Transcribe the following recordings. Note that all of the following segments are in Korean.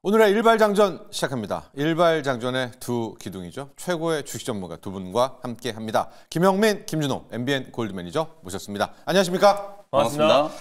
오늘의 일발장전 시작합니다. 일발장전의 두 기둥이죠. 최고의 주식 전문가 두 분과 함께합니다. 김영민, 김준호, MBN 골드 매니저 모셨습니다. 안녕하십니까? 반갑습니다.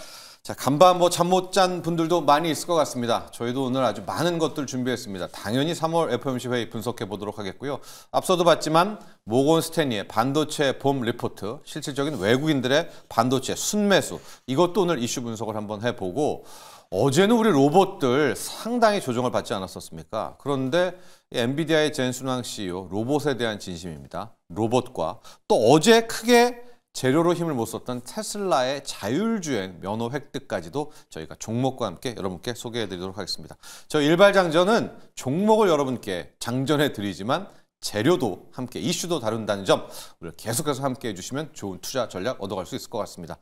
자, 간밤 잠 못 잔 분들도 많이 있을 것 같습니다. 저희도 오늘 아주 많은 것들 준비했습니다. 당연히 3월 FOMC 회의 분석해 보도록 하겠고요. 앞서도 봤지만 모건 스탠리의 반도체 봄 리포트, 실질적인 외국인들의 반도체 순매수, 이것도 오늘 이슈 분석을 한번 해보고, 어제는 우리 로봇들 상당히 조정을 받지 않았었습니까? 그런데 엔비디아의 젠순왕 CEO, 로봇에 대한 진심입니다. 로봇과 또 어제 크게 재료로 힘을 못 썼던 테슬라의 자율주행 면허 획득까지도 저희가 종목과 함께 여러분께 소개해드리도록 하겠습니다. 저 일발장전은 종목을 여러분께 장전해 드리지만 재료도 함께, 이슈도 다룬다는 점 오늘 계속해서 함께 해주시면 좋은 투자 전략 얻어갈 수 있을 것 같습니다.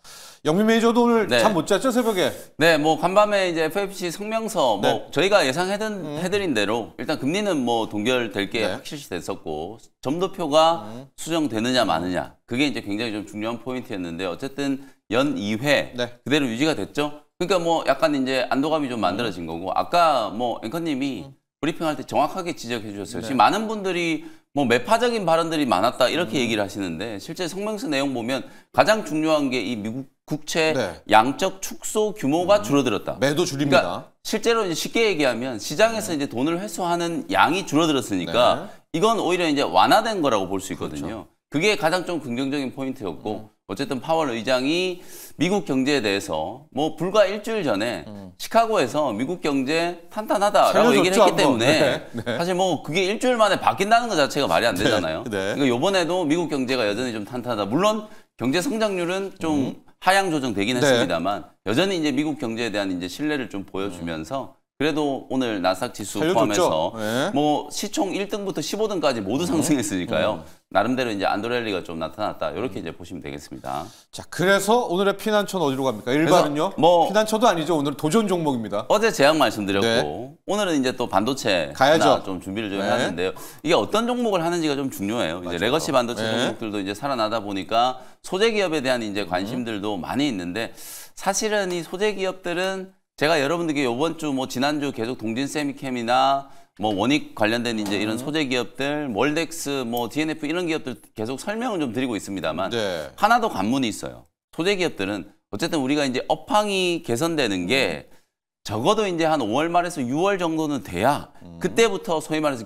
영민 매니저도 오늘 잠 못 잤죠, 새벽에? 네, 간밤에 이제 FOMC 성명서 저희가 예상해드린 대로 일단 금리는 동결될 게 확실시 됐었고, 점도표가 수정되느냐 마느냐, 그게 이제 굉장히 좀 중요한 포인트였는데, 어쨌든 연 2회 그대로 유지가 됐죠. 그러니까 약간 이제 안도감이 좀 만들어진 거고, 아까 앵커님이 브리핑할 때 정확하게 지적해 주셨어요. 지금 많은 분들이 매파적인 발언들이 많았다 이렇게 얘기를 하시는데, 실제 성명서 내용 보면 가장 중요한 게 이 미국 국채 양적 축소 규모가 줄어들었다. 매도 줄입니다. 그러니까 실제로 이제 쉽게 얘기하면 시장에서 이제 돈을 회수하는 양이 줄어들었으니까 이건 오히려 이제 완화된 거라고 볼 수 있거든요. 그렇죠. 그게 가장 좀 긍정적인 포인트였고, 어쨌든 파월 의장이 미국 경제에 대해서 불과 일주일 전에 시카고에서 미국 경제 탄탄하다라고 얘기를 했기 때문에 사실 그게 일주일 만에 바뀐다는 것 자체가 말이 안 되잖아요. 그러니까 이번에도 미국 경제가 여전히 좀 탄탄하다. 물론 경제 성장률은 좀 하향 조정되긴 했습니다만 여전히 이제 미국 경제에 대한 이제 신뢰를 좀 보여주면서 그래도 오늘 나스닥 지수 포함해서 시총 1등부터 15등까지 모두 상승했으니까요. 나름대로 이제 안도랠리가 좀 나타났다. 이렇게 이제 보시면 되겠습니다. 자, 그래서 오늘의 피난처는 어디로 갑니까? 일반은요? 피난처도 아니죠. 오늘은 도전 종목입니다. 어제 제약 말씀드렸고 오늘은 이제 또 반도체 하나 좀 준비를 좀 해놨는데요. 이게 어떤 종목을 하는지가 좀 중요해요. 이제 레거시 반도체 종목들도 이제 살아나다 보니까 소재 기업에 대한 이제 관심들도 많이 있는데, 사실은 이 소재 기업들은 제가 여러분들께 이번 주 지난주 계속 동진 세미캠이나 원익 관련된 이제 이런 소재 기업들, 몰덱스, DNF 이런 기업들 계속 설명을 좀 드리고 있습니다만 하나 더 관문이 있어요. 소재 기업들은 어쨌든 우리가 이제 업황이 개선되는 게 적어도 이제 한 5월 말에서 6월 정도는 돼야 그때부터 소위 말해서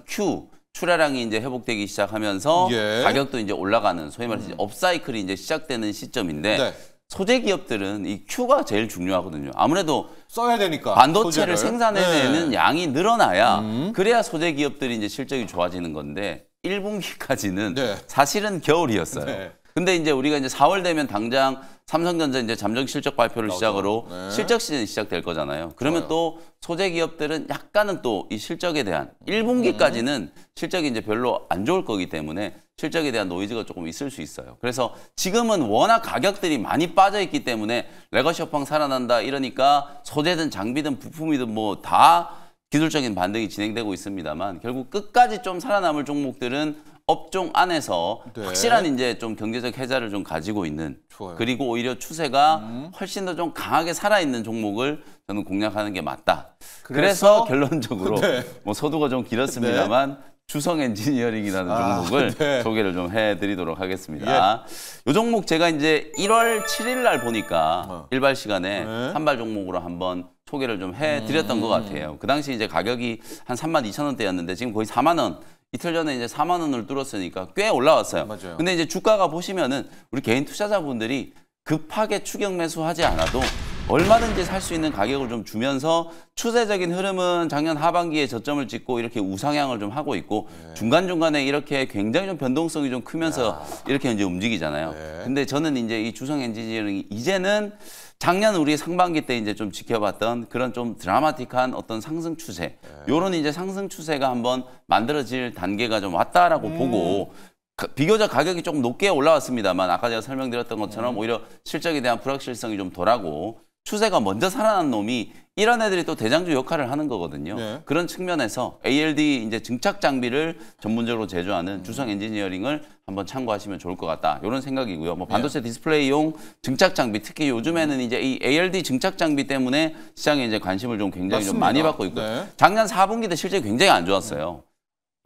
출하량이 이제 회복되기 시작하면서 가격도 이제 올라가는, 소위 말해서 업사이클이 이제 시작되는 시점인데 소재 기업들은 이 Q가 제일 중요하거든요. 아무래도 써야 되니까 반도체를 생산해내는 양이 늘어나야 그래야 소재 기업들이 이제 실적이 좋아지는 건데 1분기까지는 사실은 겨울이었어요. 근데 이제 우리가 이제 4월 되면 당장 삼성전자 이제 잠정 실적 발표를 시작으로 실적 시즌이 시작될 거잖아요. 그러면 또 소재 기업들은 약간은 또 이 실적에 대한 1분기까지는 실적이 이제 별로 안 좋을 거기 때문에 실적에 대한 노이즈가 조금 있을 수 있어요. 그래서 지금은 워낙 가격들이 많이 빠져 있기 때문에 레거시 업황 살아난다 이러니까 소재든 장비든 부품이든 다 기술적인 반등이 진행되고 있습니다만, 결국 끝까지 좀 살아남을 종목들은 업종 안에서 확실한 이제 좀 경제적 해자를 좀 가지고 있는, 그리고 오히려 추세가 훨씬 더 좀 강하게 살아있는 종목을 저는 공략하는 게 맞다. 그래서 결론적으로 서두가 좀 길었습니다만 주성 엔지니어링이라는 종목을 소개를 좀 해드리도록 하겠습니다. 이 종목 제가 이제 1월 7일 날 보니까 일발 시간에 한발 종목으로 한번 소개를 좀 해드렸던 것 같아요. 그 당시 이제 가격이 한 32,000원대였는데 지금 거의 4만 원. 이틀 전에 이제 4만 원을 뚫었으니까 꽤 올라왔어요. 근데 이제 주가가 보시면은 우리 개인 투자자분들이 급하게 추격 매수하지 않아도 얼마든지 살 수 있는 가격을 좀 주면서 추세적인 흐름은 작년 하반기에 저점을 찍고 이렇게 우상향을 좀 하고 있고 중간중간에 이렇게 굉장히 좀 변동성이 좀 크면서 이렇게 이제 움직이잖아요. 근데 저는 이제 이 주성 엔지니어링이 이제는 작년 우리 상반기 때 이제 좀 지켜봤던 그런 좀 드라마틱한 어떤 상승 추세, 요런 이제 상승 추세가 한번 만들어질 단계가 좀 왔다라고 보고, 비교적 가격이 조금 높게 올라왔습니다만 아까 제가 설명드렸던 것처럼 오히려 실적에 대한 불확실성이 좀 덜하고 추세가 먼저 살아난 놈이 이런 애들이 또 대장주 역할을 하는 거거든요. 네. 그런 측면에서 ALD 이제 증착 장비를 전문적으로 제조하는 주성 엔지니어링을 한번 참고하시면 좋을 것 같다. 이런 생각이고요. 뭐 반도체 디스플레이용 증착 장비, 특히 요즘에는 이제 이 ALD 증착 장비 때문에 시장에 이제 관심을 좀 굉장히 좀 많이 받고 있고, 작년 4분기 때 실제 굉장히 안 좋았어요.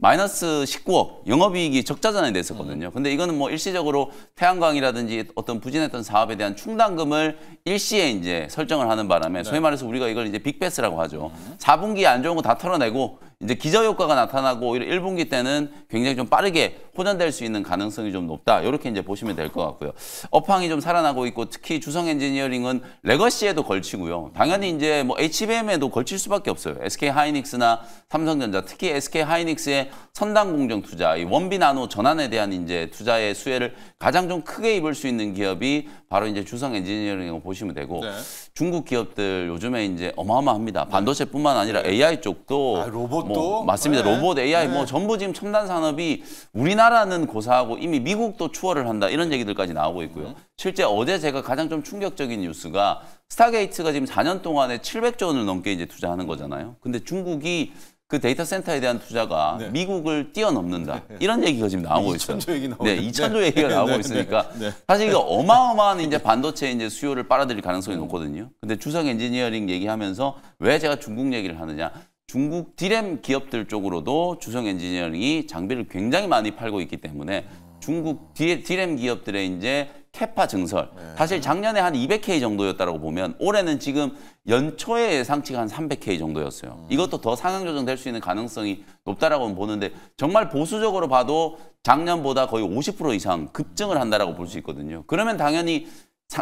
마이너스 19억, 영업이익이 적자 전환이 됐었거든요. 근데 이거는 뭐 일시적으로 태양광이라든지 어떤 부진했던 사업에 대한 충당금을 일시에 이제 설정을 하는 바람에 소위 말해서 우리가 이걸 이제 빅베스라고 하죠. 4분기에 안 좋은 거 다 털어내고 이제 기저효과가 나타나고 오히려 1분기 때는 굉장히 좀 빠르게 호전될 수 있는 가능성이 좀 높다. 이렇게 이제 보시면 될 것 같고요. 업황이 좀 살아나고 있고 특히 주성 엔지니어링은 레거시에도 걸치고요. 당연히 이제 뭐 HBM에도 걸칠 수밖에 없어요. SK 하이닉스나 삼성전자, 특히 SK 하이닉스의 선당 공정 투자, 이 원비 나노 전환에 대한 이제 투자의 수혜를 가장 좀 크게 입을 수 있는 기업이 바로 이제 주성 엔지니어링이라고 보시면 되고, 중국 기업들 요즘에 이제 어마어마합니다. 반도체뿐만 아니라 AI 쪽도 로봇도 뭐 맞습니다. 로봇, AI 뭐 전부 지금 첨단 산업이 우리나라는 고사하고 이미 미국도 추월을 한다 이런 얘기들까지 나오고 있고요. 실제 어제 제가 가장 좀 충격적인 뉴스가 스타게이트가 지금 4년 동안에 700조 원을 넘게 이제 투자하는 거잖아요. 근데 중국이 그 데이터 센터에 대한 투자가 미국을 뛰어넘는다. 이런 얘기가 지금 나오고 있어요. 2천조 얘기 나오고 2천조 얘기가 나오고 있으니까 사실 이거 어마어마한 이제 반도체 이제 수요를 빨아들일 가능성이 높거든요. 근데 주성 엔지니어링 얘기하면서 왜 제가 중국 얘기를 하느냐? 중국 디램 기업들 쪽으로도 주성 엔지니어링이 장비를 굉장히 많이 팔고 있기 때문에 중국 디램 기업들의 이제 캐파 증설. 사실 작년에 한 200K 정도였다고 보면 올해는 지금 연초에 예상치가 한 300K 정도였어요. 이것도 더 상향 조정될 수 있는 가능성이 높다라고 보는데 정말 보수적으로 봐도 작년보다 거의 50% 이상 급증을 한다라고 볼 수 있거든요. 그러면 당연히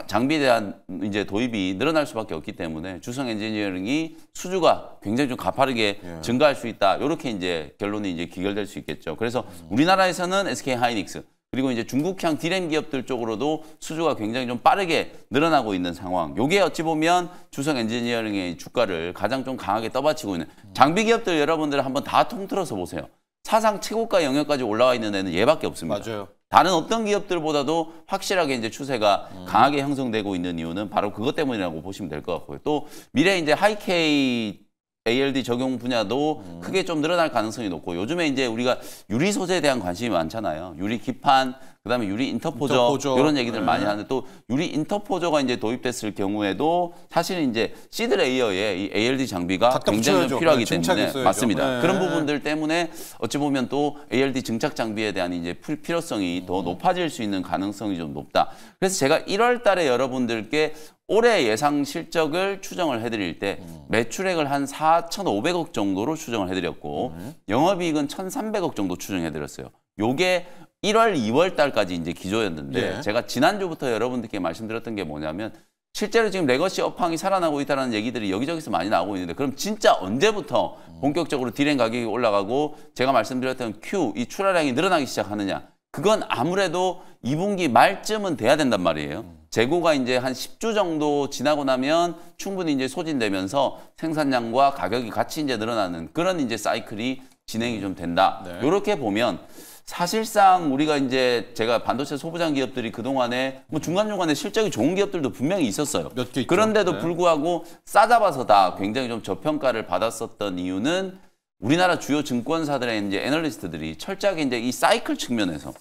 장비에 대한 이제 도입이 늘어날 수밖에 없기 때문에 주성 엔지니어링이 수주가 굉장히 좀 가파르게 증가할 수 있다. 이렇게 이제 결론이 이제 기결될 수 있겠죠. 그래서 우리나라에서는 SK 하이닉스 그리고 이제 중국향 디램 기업들 쪽으로도 수주가 굉장히 좀 빠르게 늘어나고 있는 상황. 요게 어찌 보면 주성 엔지니어링의 주가를 가장 좀 강하게 떠받치고 있는 장비 기업들 여러분들 한번 다 통틀어서 보세요. 사상 최고가 영역까지 올라와 있는 애는 얘밖에 없습니다. 맞아요. 다른 어떤 기업들보다도 확실하게 이제 추세가 강하게 형성되고 있는 이유는 바로 그것 때문이라고 보시면 될 것 같고요. 또 미래 이제 하이K ALD 적용 분야도 크게 좀 늘어날 가능성이 높고, 요즘에 이제 우리가 유리 소재에 대한 관심이 많잖아요. 유리 기판, 그다음에 유리 인터포저 이런 얘기들 많이 하는데, 또 유리 인터포저가 이제 도입됐을 경우에도 사실은 이제 시드 레이어에 이 ALD 장비가 굉장히 필요하기 때문에 맞습니다. 그런 부분들 때문에 어찌 보면 또 ALD 증착 장비에 대한 이제 필요성이 더 높아질 수 있는 가능성이 좀 높다. 그래서 제가 1월 달에 여러분들께 올해 예상 실적을 추정을 해드릴 때 매출액을 한 4,500억 정도로 추정을 해드렸고 영업이익은 1,300억 정도 추정해드렸어요. 요게 1월, 2월 달까지 이제 기조였는데 제가 지난주부터 여러분들께 말씀드렸던 게 뭐냐면 실제로 지금 레거시 업황이 살아나고 있다는 얘기들이 여기저기서 많이 나오고 있는데, 그럼 진짜 언제부터 본격적으로 디램 가격이 올라가고 제가 말씀드렸던 Q, 이 출하량이 늘어나기 시작하느냐? 그건 아무래도 2분기 말쯤은 돼야 된단 말이에요. 재고가 이제 한 10주 정도 지나고 나면 충분히 이제 소진되면서 생산량과 가격이 같이 이제 늘어나는 그런 이제 사이클이 진행이 좀 된다. 이렇게 보면 사실상 우리가 이제 제가 반도체 소부장 기업들이 그동안에 뭐 중간중간에 실적이 좋은 기업들도 분명히 있었어요. 몇 개 있죠. 그런데도 불구하고 싸잡아서 다 굉장히 좀 저평가를 받았었던 이유는 우리나라 주요 증권사들의 이제 애널리스트들이 철저하게 이제 이 사이클 측면에서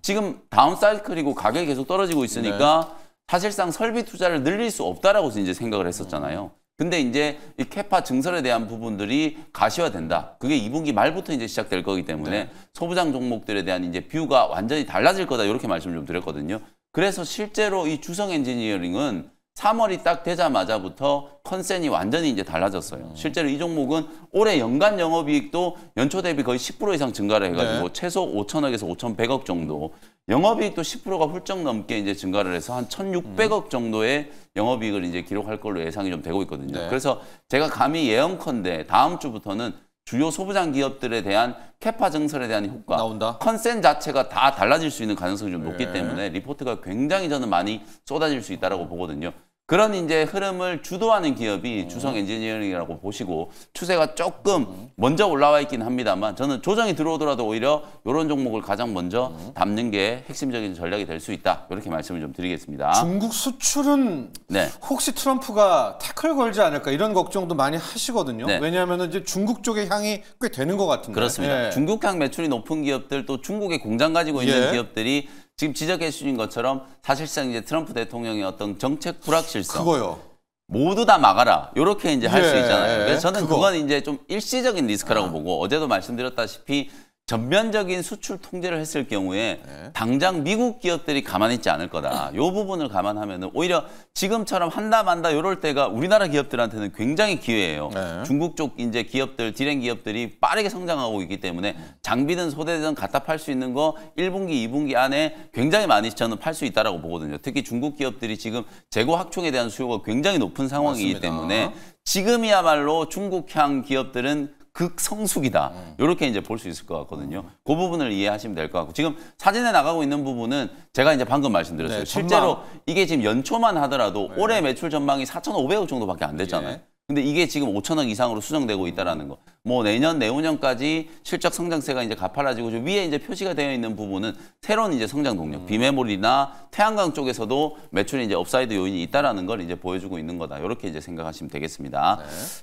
지금 다운 사이클이고 가격이 계속 떨어지고 있으니까 사실상 설비 투자를 늘릴 수 없다라고 이제 생각을 했었잖아요. 근데 이제 이 캐파 증설에 대한 부분들이 가시화된다. 그게 2분기 말부터 이제 시작될 거기 때문에 소부장 종목들에 대한 이제 뷰가 완전히 달라질 거다. 이렇게 말씀을 좀 드렸거든요. 그래서 실제로 이 주성 엔지니어링은 3월이 딱 되자마자부터 컨센이 완전히 이제 달라졌어요. 실제로 이 종목은 올해 연간 영업이익도 연초 대비 거의 10% 이상 증가를 해가지고 최소 5천억에서 5,100억 정도, 영업이익도 10%가 훌쩍 넘게 이제 증가를 해서 한 1,600억 정도의 영업이익을 이제 기록할 걸로 예상이 좀 되고 있거든요. 그래서 제가 감히 예언컨대 다음 주부터는 주요 소부장 기업들에 대한 캐파 증설에 대한 효과, 나온다. 컨센 자체가 다 달라질 수 있는 가능성이 좀 높기 때문에 리포트가 굉장히 저는 많이 쏟아질 수 있다고 보거든요. 그런 이제 흐름을 주도하는 기업이 주성 엔지니어링이라고 보시고 추세가 조금 먼저 올라와 있긴 합니다만 저는 조정이 들어오더라도 오히려 이런 종목을 가장 먼저 담는 게 핵심적인 전략이 될 수 있다. 이렇게 말씀을 좀 드리겠습니다. 중국 수출은 네. 혹시 트럼프가 태클 걸지 않을까 이런 걱정도 많이 하시거든요. 네. 왜냐하면 이제 중국 쪽의 향이 꽤 되는 것 같은데. 그렇습니다. 예. 중국향 매출이 높은 기업들 또 중국에 공장 가지고 있는 기업들이 지금 지적해 주신 것처럼 사실상 이제 트럼프 대통령의 어떤 정책 불확실성 그거요. 모두 다 막아라. 이렇게 이제 할 수 있잖아요. 그래서 저는 그거. 그건 이제 좀 일시적인 리스크라고 보고 어제도 말씀드렸다시피 전면적인 수출 통제를 했을 경우에 당장 미국 기업들이 가만히 있지 않을 거다. 이 부분을 감안하면 오히려 지금처럼 한다 만다 이럴 때가 우리나라 기업들한테는 굉장히 기회예요. 중국 쪽 이제 기업들, 디램 기업들이 빠르게 성장하고 있기 때문에 장비든 소대든 갖다 팔 수 있는 거 1분기, 2분기 안에 굉장히 많이 저는 팔 수 있다라고 보거든요. 특히 중국 기업들이 지금 재고 확충에 대한 수요가 굉장히 높은 상황이기 맞습니다. 때문에 지금이야말로 중국향 기업들은 극성숙이다. 이렇게 이제 볼 수 있을 것 같거든요. 그 부분을 이해하시면 될 것 같고 지금 사진에 나가고 있는 부분은 제가 이제 방금 말씀드렸어요. 네, 실제로 이게 지금 연초만 하더라도 올해 매출 전망이 4,500억 정도밖에 안 됐잖아요. 근데 이게 지금 5천억 이상으로 수정되고 있다라는 거. 뭐 내년, 내후년까지 실적 성장세가 이제 가팔라지고 위에 이제 표시가 되어 있는 부분은 새로운 이제 성장 동력, 비메모리나 태양광 쪽에서도 매출이 이제 업사이드 요인이 있다라는 걸 이제 보여주고 있는 거다. 이렇게 이제 생각하시면 되겠습니다.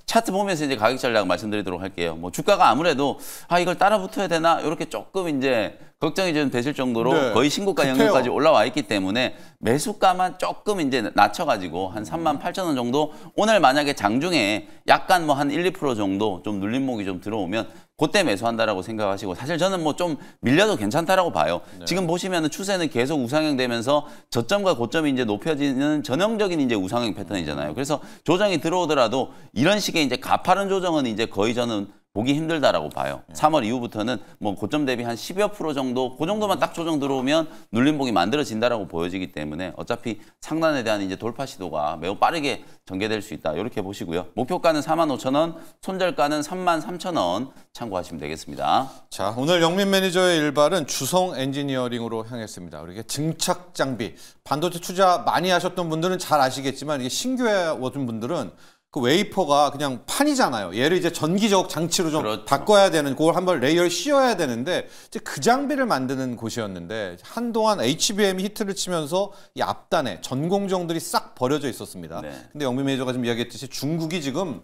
차트 보면서 이제 가격 전략 말씀드리도록 할게요. 뭐 주가가 아무래도 이걸 따라 붙어야 되나 이렇게 조금 이제 걱정이 좀 되실 정도로 거의 신고가 영역까지 올라와 있기 때문에 매수가만 조금 이제 낮춰가지고 한 38,000원 정도 오늘 만약에 장중에 약간 뭐 한 1, 2% 정도 좀 눌림목이 좀 들어오면 그때 매수한다라고 생각하시고 사실 저는 뭐 좀 밀려도 괜찮다라고 봐요. 지금 보시면은 추세는 계속 우상향 되면서 저점과 고점이 이제 높여지는 전형적인 이제 우상향 패턴이잖아요. 그래서 조정이 들어오더라도 이런 식의 이제 가파른 조정은 이제 거의 저는 보기 힘들다라고 봐요. 3월 이후부터는 뭐 고점 대비 한 10여 % 정도, 그 정도만 딱 조정 들어오면 눌림목이 만들어진다라고 보여지기 때문에 어차피 상단에 대한 이제 돌파 시도가 매우 빠르게 전개될 수 있다. 이렇게 보시고요. 목표가는 45,000원, 손절가는 33,000원 참고하시면 되겠습니다. 자, 오늘 영민 매니저의 일발은 주성 엔지니어링으로 향했습니다. 우리 증착 장비, 반도체 투자 많이 하셨던 분들은 잘 아시겠지만 이게 신규에 오신 분들은 그 웨이퍼가 그냥 판이잖아요. 얘를 이제 전기적 장치로 좀 그렇죠. 바꿔야 되는, 그걸 한번 레이어를 씌워야 되는데 이제 그 장비를 만드는 곳이었는데 한동안 HBM이 히트를 치면서 이 앞단에 전공정들이 싹 버려져 있었습니다. 근데 영민 매니저가 지금 이야기했듯이 중국이 지금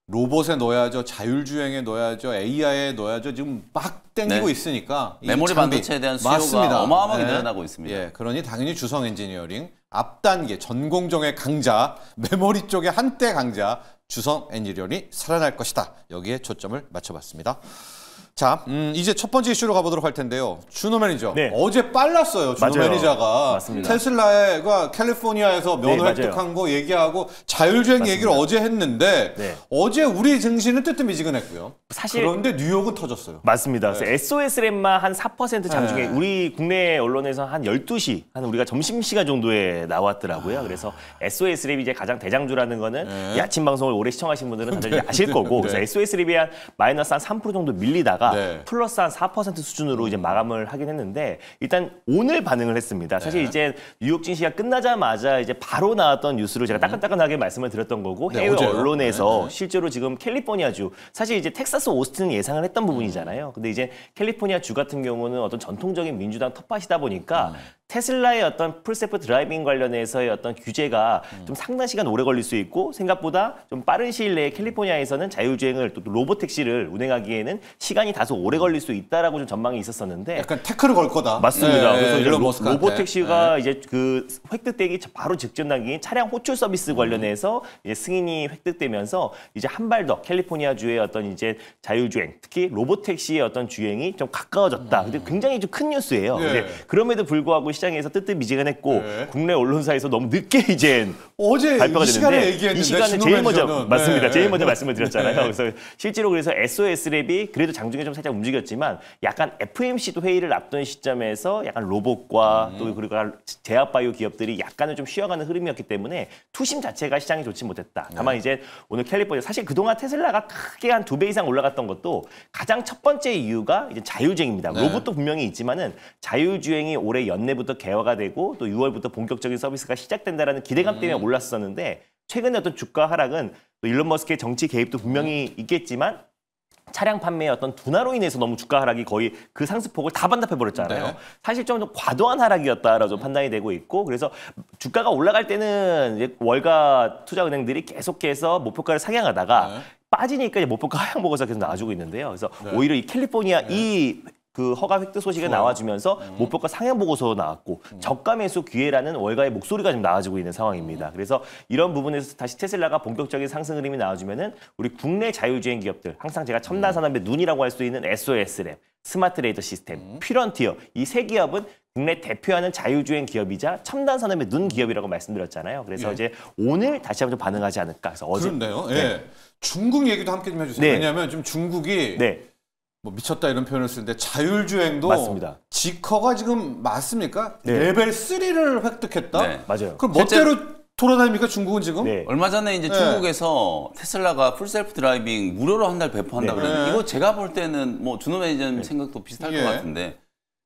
로봇에 넣어야죠, 자율주행에 넣어야죠, AI에 넣어야죠. 지금 막 땡기고 있으니까 메모리 반도체에 대한 수요가 맞습니다. 어마어마하게 늘어나고 있습니다. 그러니 당연히 주성 엔지니어링 앞단계 전공정의 강자, 메모리 쪽의 한때 강자 주성 엔지니어링이 살아날 것이다. 여기에 초점을 맞춰봤습니다. 자, 이제 첫 번째 이슈로 가보도록 할 텐데요. 준호 매니저. 어제 빨랐어요, 준호 매니저가. 맞습니다. 테슬라가 캘리포니아에서 면허 획득한 거 얘기하고 자율주행 얘기를 어제 했는데 어제 우리 증시는 뜨뜻미지근했고요. 사실 그런데 뉴욕은 터졌어요. 맞습니다. 그래서 SOS램만 한 4% 장중에 우리 국내 언론에서 한 12시, 한 우리가 점심시간 정도에 나왔더라고요. 그래서 SOS랩이 이제 가장 대장주라는 거는 이 아침 방송을 오래 시청하신 분들은 다들 아실 거고 그래서 SOS랩이 한 마이너스 한 3% 정도 밀리다가 플러스 한 4% 수준으로 이제 마감을 하긴 했는데 일단 오늘 반응을 했습니다. 사실 이제 뉴욕 증시가 끝나자마자 이제 바로 나왔던 뉴스로 제가 따끈따끈하게 말씀을 드렸던 거고 해외 언론에서 실제로 지금 캘리포니아주 사실 이제 텍사스 오스틴은 예상을 했던 부분이잖아요. 근데 이제 캘리포니아 주 같은 경우는 어떤 전통적인 민주당 텃밭이다 보니까 테슬라의 어떤 풀셀프 드라이빙 관련해서의 어떤 규제가 좀 상당 시간 오래 걸릴 수 있고 생각보다 좀 빠른 시일 내에 캘리포니아에서는 자율주행을 또 로보택시를 운행하기에는 시간이 다소 오래 걸릴 수 있다라고 좀 전망이 있었었는데 약간 태클을 걸 거다. 맞습니다. 그래서 이제 로보택시가 이제 그 획득되기 바로 직전 단계인 차량 호출 서비스 관련해서 이제 승인이 획득되면서 이제 한 발 더 캘리포니아주의 어떤 이제 자율주행, 특히 로보택시의 어떤 주행이 좀 가까워졌다. 근데 굉장히 좀 큰 뉴스예요. 근데 그럼에도 불구하고 시장에서 뜨뜻미지근했고 국내 언론사에서 너무 늦게 이제 어제 발표가 이 시간에 됐는데 얘기했는데 이 시간에 제일 먼저 맞습니다. 제일 먼저 말씀을 드렸잖아요. 네. 그래서 실제로 그래서 SOS랩이 그래도 장중에 좀 살짝 움직였지만 약간 FMC도 회의를 앞둔 시점에서 약간 로봇과 또 그리고 제약바이오 기업들이 약간은 좀 쉬어가는 흐름이었기 때문에 투심 자체가 시장이 좋지 못했다. 다만 이제 오늘 캘리포니아 사실 그동안 테슬라가 크게 한 2배 이상 올라갔던 것도 가장 첫 번째 이유가 이제 자율주행입니다. 로봇도 분명히 있지만은 자율주행이 올해 연내부터 5월부터 개화가 되고 또 6월부터 본격적인 서비스가 시작된다라는 기대감 때문에 올랐었는데 최근에 어떤 주가 하락은 또 일론 머스크의 정치 개입도 분명히 있겠지만 차량 판매의 어떤 둔화로 인해서 너무 주가 하락이 거의 그 상승폭을 다 반납해버렸잖아요. 네. 사실 좀 과도한 하락이었다라고 좀 판단이 되고 있고 그래서 주가가 올라갈 때는 이제 월가 투자은행들이 계속해서 목표가를 상향하다가 빠지니까 이제 목표가 하향 보고서 계속 나와주고 있는데요. 그래서 오히려 이 캘리포니아 그 허가 획득 소식이 나와주면서 목표가 상향 보고서 나왔고 저가 매수 기회라는 월가의 목소리가 좀 나와주고 있는 상황입니다. 그래서 이런 부분에서 다시 테슬라가 본격적인 상승 흐름이 나와주면은 우리 국내 자율주행 기업들 항상 제가 첨단 산업의 눈이라고 할 수 있는 SOS랩, 스마트 레이더 시스템, 퓨런티어 이 세 기업은 국내 대표하는 자율주행 기업이자 첨단 산업의 눈 기업이라고 말씀드렸잖아요. 그래서 이제 오늘 다시 한번 좀 반응하지 않을까. 그래서 어제 그런데요. 예. 중국 얘기도 함께 좀 해주세요. 왜냐하면 지금 중국이 뭐 미쳤다 이런 표현을 쓰는데 자율주행도 맞습니다. 지커가 지금 맞습니까? 레벨 3를 획득했다? 네. 맞아요. 그럼 멋대로 돌아다닙니까 중국은 지금? 얼마 전에 이제 중국에서 테슬라가 풀셀프 드라이빙 무료로 한 달 배포한다 그러는데 이거 제가 볼 때는 뭐 준호 매니저님 생각도 비슷할 것 같은데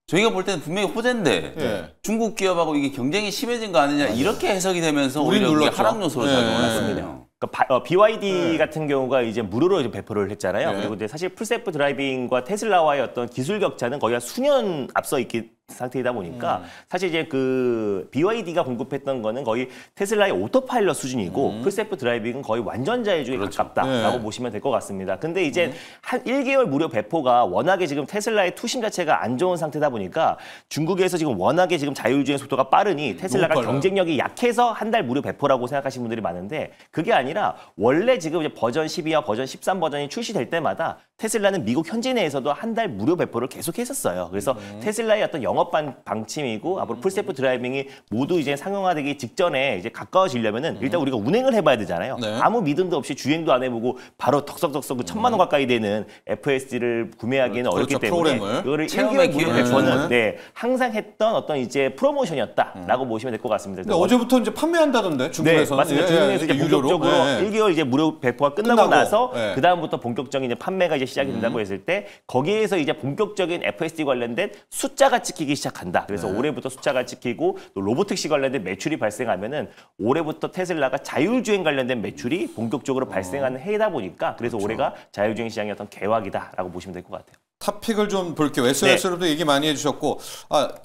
저희가 볼 때는 분명히 호재인데 중국 기업하고 이게 경쟁이 심해진 거 아니냐 이렇게 해석이 되면서 오히려 이게 하락 요소로 작용을 했거든요. 그러니까 BYD 같은 경우가 이제 무료로 이제 배포를 했잖아요. 그리고 이제 사실 풀셀프 드라이빙과 테슬라와의 어떤 기술 격차는 거의 한 수년 앞서 있기 상태이다 보니까 사실 이제 그 BYD가 공급했던 거는 거의 테슬라의 오토파일럿 수준이고 풀셀프 드라이빙은 거의 완전 자율주행에 가깝다라고 보시면 될 것 같습니다. 근데 이제 한 1개월 무료 배포가 워낙에 지금 테슬라의 투심 자체가 안 좋은 상태다 보니까 중국에서 지금 워낙에 지금 자율주행 속도가 빠르니 테슬라가 경쟁력이 약해서 한 달 무료 배포라고 생각하시는 분들이 많은데 그게 아니라 원래 지금 이제 버전 12와 버전 13 버전이 출시될 때마다 테슬라는 미국 현지 내에서도 한 달 무료 배포를 계속 했었어요. 그래서 테슬라의 어떤 영업 방침이고 앞으로 풀셀프 드라이빙이 모두 이제 상용화되기 직전에 이제 가까워지려면은 일단 우리가 운행을 해봐야 되잖아요. 아무 믿음도 없이 주행도 안 해보고 바로 덕석덕석 그 1,000만 원 가까이 되는 FSD를 구매하기는 어렵기 때문에 그거를 1개월 무료 배포는 항상 했던 어떤 이제 프로모션이었다라고 보시면 될 것 같습니다. 근데 어제부터 이제 판매한다던데 중국에서. 맞습니다. 중국에서 이제 본격적으로 1개월 이제 무료 배포가 끝나고 나서 그 다음부터 본격적인 이제 판매가 이제 시작이 된다고 했을 때 거기에서 이제 본격적인 FSD 관련된 숫자가 찍히기 시작한다. 그래서 올해부터 숫자가 찍히고 또 로보택시 관련된 매출이 발생하면은 올해부터 테슬라가 자율주행 관련된 매출이 본격적으로 발생하는 해이다 보니까 그래서 올해가 자율주행 시장의 어떤 개화기다라고 보시면 될 것 같아요. 탑픽을 좀 볼게요. SOS로도 얘기 많이 해주셨고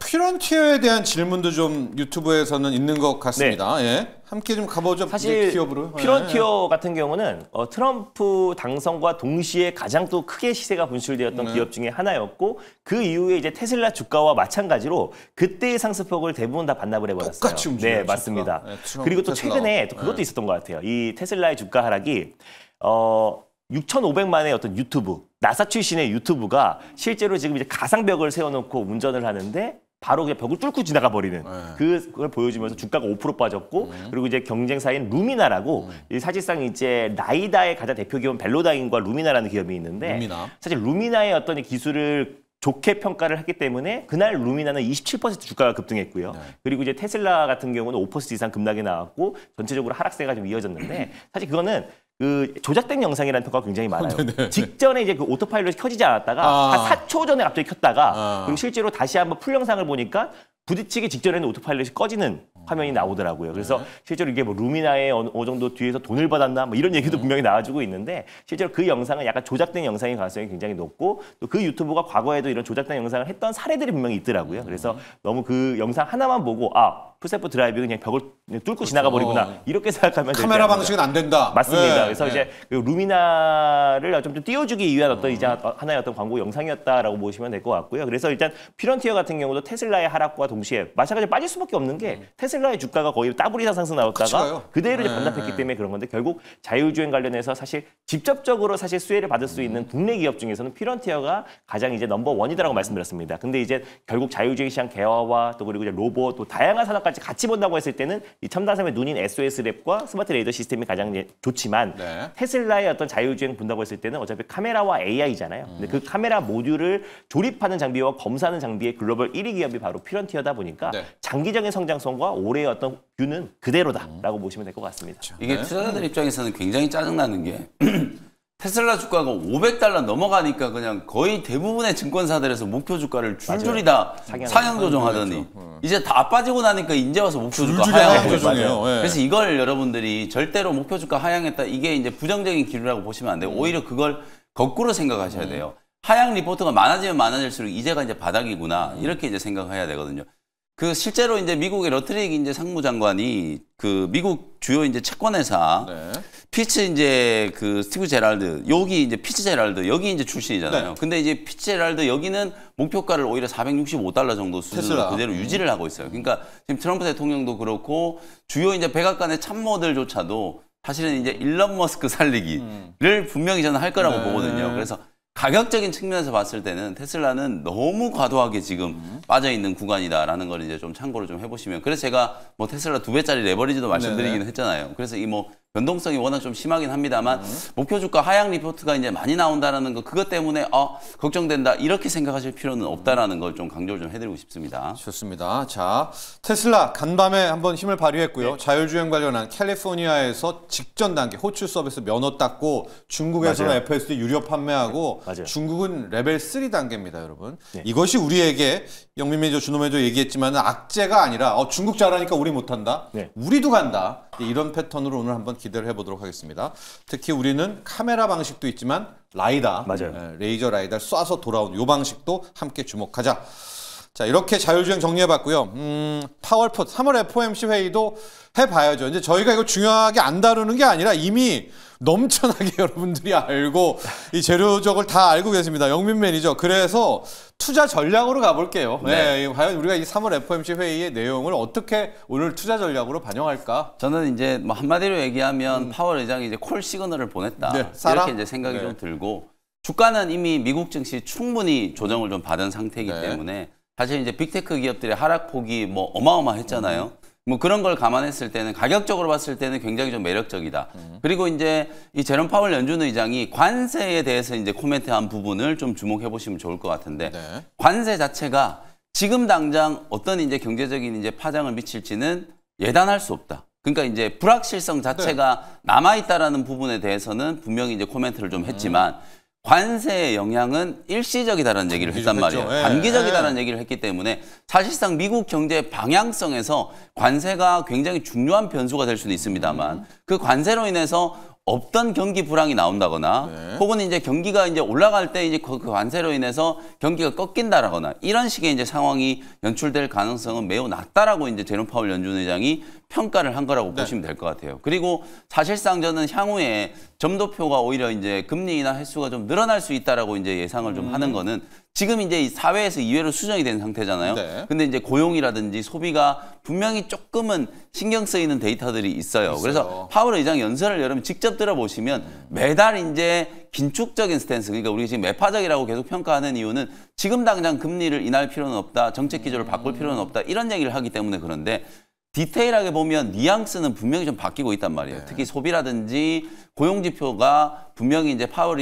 퓨런티어에 대한 질문도 좀 유튜브에서는 있는 것 같습니다. 함께 좀 가보죠. 사실 기업으로. 퓨런티어 같은 경우는 트럼프 당선과 동시에 가장 또 크게 시세가 분출되었던 기업 중에 하나였고 그 이후에 이제 테슬라 주가와 마찬가지로 그때의 상승폭을 대부분 다 반납을 해버렸어요. 똑같이 움직여요. 네, 맞습니다. 그리고 또 최근에 또 그것도 있었던 것 같아요. 이 테슬라의 주가 하락이 6,500만의 어떤 유튜브, 나사 출신의 유튜브가 실제로 지금 이제 가상벽을 세워놓고 운전을 하는데 바로 그냥 벽을 뚫고 지나가 버리는 그걸 보여주면서 주가가 5% 빠졌고 그리고 이제 경쟁사인 루미나라고 사실상 이제 라이다의 가장 대표 기업은 벨로다인과 루미나라는 기업이 있는데 사실 루미나의 어떤 기술을 좋게 평가를 했기 때문에 그날 루미나는 27% 주가가 급등했고요. 그리고 이제 테슬라 같은 경우는 5% 이상 급락이 나왔고 전체적으로 하락세가 좀 이어졌는데 사실 그거는 그 조작된 영상이라는 평가가 굉장히 많아요. 직전에 이제 그 오토파일럿이 켜지지 않았다가 한 4초 전에 갑자기 켰다가 그리고 실제로 다시 한번 풀 영상을 보니까 부딪히기 직전에는 오토파일럿이 꺼지는 화면이 나오더라고요. 그래서 실제로 이게 뭐 루미나에 어느 정도 뒤에서 돈을 받았나 뭐 이런 얘기도 분명히 나와주고 있는데 실제로 그 영상은 약간 조작된 영상의 가능성이 굉장히 높고 또 그 유튜브가 과거에도 이런 조작된 영상을 했던 사례들이 분명히 있더라고요. 그래서 너무 그 영상 하나만 보고 풀셀프 드라이빙은 그냥 벽을 그냥 뚫고 지나가 버리구나 이렇게 생각하면 카메라 방식은 안 된다. 맞습니다. 그래서 이제 그 루미나를 좀 띄워주기 위한 어떤 이제 하나의 어떤 광고 영상이었다라고 보시면 될 것 같고요. 그래서 일단 퓨런티어 같은 경우도 테슬라의 하락과 동시에 마찬가지로 빠질 수밖에 없는 게 테슬라의 주가가 거의 더블 이상 상승 나왔다가 그대로 이제 반납했기 때문에 그런 건데 결국 자율주행 관련해서 사실 직접적으로 사실 수혜를 받을 수 있는 국내 기업 중에서는 퓨런티어가 가장 이제 넘버 원이다라고 말씀드렸습니다. 근데 이제 결국 자율주행 시장 개화와 또 그리고 이제 로봇 또 다양한 산업까지 같이 본다고 했을 때는 이 첨단 산업의 눈인 SOS랩과 스마트 레이더 시스템이 가장 이제 좋지만 테슬라의 어떤 자율주행 본다고 했을 때는 어차피 카메라와 AI잖아요. 근데 그 카메라 모듈을 조립하는 장비와 검사하는 장비의 글로벌 1위 기업이 바로 퓨런티어다 보니까 장기적인 성장성과 올해의 어떤 뷰는 그대로다라고 보시면 될 것 같습니다. 이게 투자자들 입장에서는 굉장히 짜증나는 게 테슬라 주가가 500달러 넘어가니까 그냥 거의 대부분의 증권사들에서 목표 주가를 줄줄이 다 상향 조정하더니 이제 다 빠지고 나니까 이제 와서 목표 주가 하향하고 있어요. 그래서 이걸 여러분들이 절대로 목표 주가 하향했다 이게 이제 부정적인 기류라고 보시면 안 돼요. 오히려 그걸 거꾸로 생각하셔야 돼요. 하향 리포트가 많아지면 많아질수록 이제가 이제 바닥이구나 이렇게 이제 생각해야 되거든요. 그 실제로 이제 미국의 러트릭 이제 상무장관이 그 미국 주요 이제 채권회사 피츠 이제 그 스티브 제랄드 여기 이제 피츠 제랄드 여기 이제 출신이잖아요. 근데 이제 피츠 제랄드 여기는 목표가를 오히려 465달러 정도 수준으로 그대로 유지를 하고 있어요. 그러니까 지금 트럼프 대통령도 그렇고 주요 이제 백악관의 참모들조차도 사실은 이제 일론 머스크 살리기를 분명히 저는 할 거라고 보거든요. 그래서 가격적인 측면에서 봤을 때는 테슬라는 너무 과도하게 지금 빠져있는 구간이다라는 걸 이제 좀 참고를 좀 해보시면. 그래서 제가 뭐 테슬라 2배짜리 레버리지도 말씀드리기는 했잖아요. 그래서 이 뭐 변동성이 워낙 좀 심하긴 합니다만 목표 주가 하향 리포트가 이제 많이 나온다라는 거 그것 때문에 걱정된다 이렇게 생각하실 필요는 없다라는 걸 좀 강조를 좀 해드리고 싶습니다. 좋습니다. 자, 테슬라 간밤에 한번 힘을 발휘했고요. 자율주행 관련한 캘리포니아에서 직전 단계 호출 서비스 면허 땄고 중국에서는 FSD 유료 판매하고 중국은 레벨 3 단계입니다, 여러분. 이것이 우리에게 영민 매니저, 준호 매니저 얘기했지만 악재가 아니라 중국 잘하니까 우리 못한다. 우리도 간다. 이런 패턴으로 오늘 한번 기대를 해보도록 하겠습니다. 특히 우리는 카메라 방식도 있지만 라이다, 레이저 라이다를 쏴서 돌아오는 이 방식도 함께 주목하자. 자, 이렇게 자율주행 정리해봤고요. 파월폿 3월 FOMC 회의도 해봐야죠. 이제 저희가 이거 중요하게 안 다루는 게 아니라 이미 넘쳐나게 여러분들이 알고 이 재료적을 다 알고 계십니다. 영민 매니저. 그래서 투자 전략으로 가볼게요. 과연 우리가 이 3월 FOMC 회의의 내용을 어떻게 오늘 투자 전략으로 반영할까? 저는 이제 뭐 한마디로 얘기하면 파월 의장이 이제 콜 시그널을 보냈다. 이렇게 이제 생각이 좀 들고 주가는 이미 미국 증시 충분히 조정을 좀 받은 상태이기 때문에 사실 이제 빅테크 기업들의 하락폭이 뭐 어마어마했잖아요. 뭐 그런 걸 감안했을 때는 가격적으로 봤을 때는 굉장히 좀 매력적이다. 그리고 이제 이 제롬 파월 연준 의장이 관세에 대해서 이제 코멘트한 부분을 좀 주목해 보시면 좋을 것 같은데 관세 자체가 지금 당장 어떤 이제 경제적인 이제 파장을 미칠지는 예단할 수 없다. 그러니까 이제 불확실성 자체가 남아 있다라는 부분에 대해서는 분명히 이제 코멘트를 좀 했지만 관세의 영향은 일시적이다라는 얘기를 했단 말이에요. 단기적이다라는 얘기를 했기 때문에 사실상 미국 경제의 방향성에서 관세가 굉장히 중요한 변수가 될 수는 있습니다만 그 관세로 인해서 없던 경기 불황이 나온다거나 혹은 이제 경기가 이제 올라갈 때 이제 그 관세로 인해서 경기가 꺾인다라거나 이런 식의 이제 상황이 연출될 가능성은 매우 낮다라고 이제 제롬 파월 연준 의장이 평가를 한 거라고 보시면 될 것 같아요. 그리고 사실상 저는 향후에 점도표가 오히려 이제 금리 인하 횟수가 좀 늘어날 수 있다라고 이제 예상을 좀 하는 거는 지금 이제 이 사회에서 이외로 수정이 된 상태잖아요. 근데 이제 고용이라든지 소비가 분명히 조금은 신경 쓰이는 데이터들이 있어요. 그래서 파월 의장 연설을 여러분 직접 들어보시면 매달 이제 긴축적인 스탠스, 그러니까 우리가 지금 매파적이라고 계속 평가하는 이유는 지금 당장 금리를 인할 필요는 없다, 정책 기조를 바꿀 필요는 없다 이런 얘기를 하기 때문에 그런데 디테일하게 보면 뉘앙스는 분명히 좀 바뀌고 있단 말이에요. 특히 소비라든지 고용 지표가 분명히 이제 파월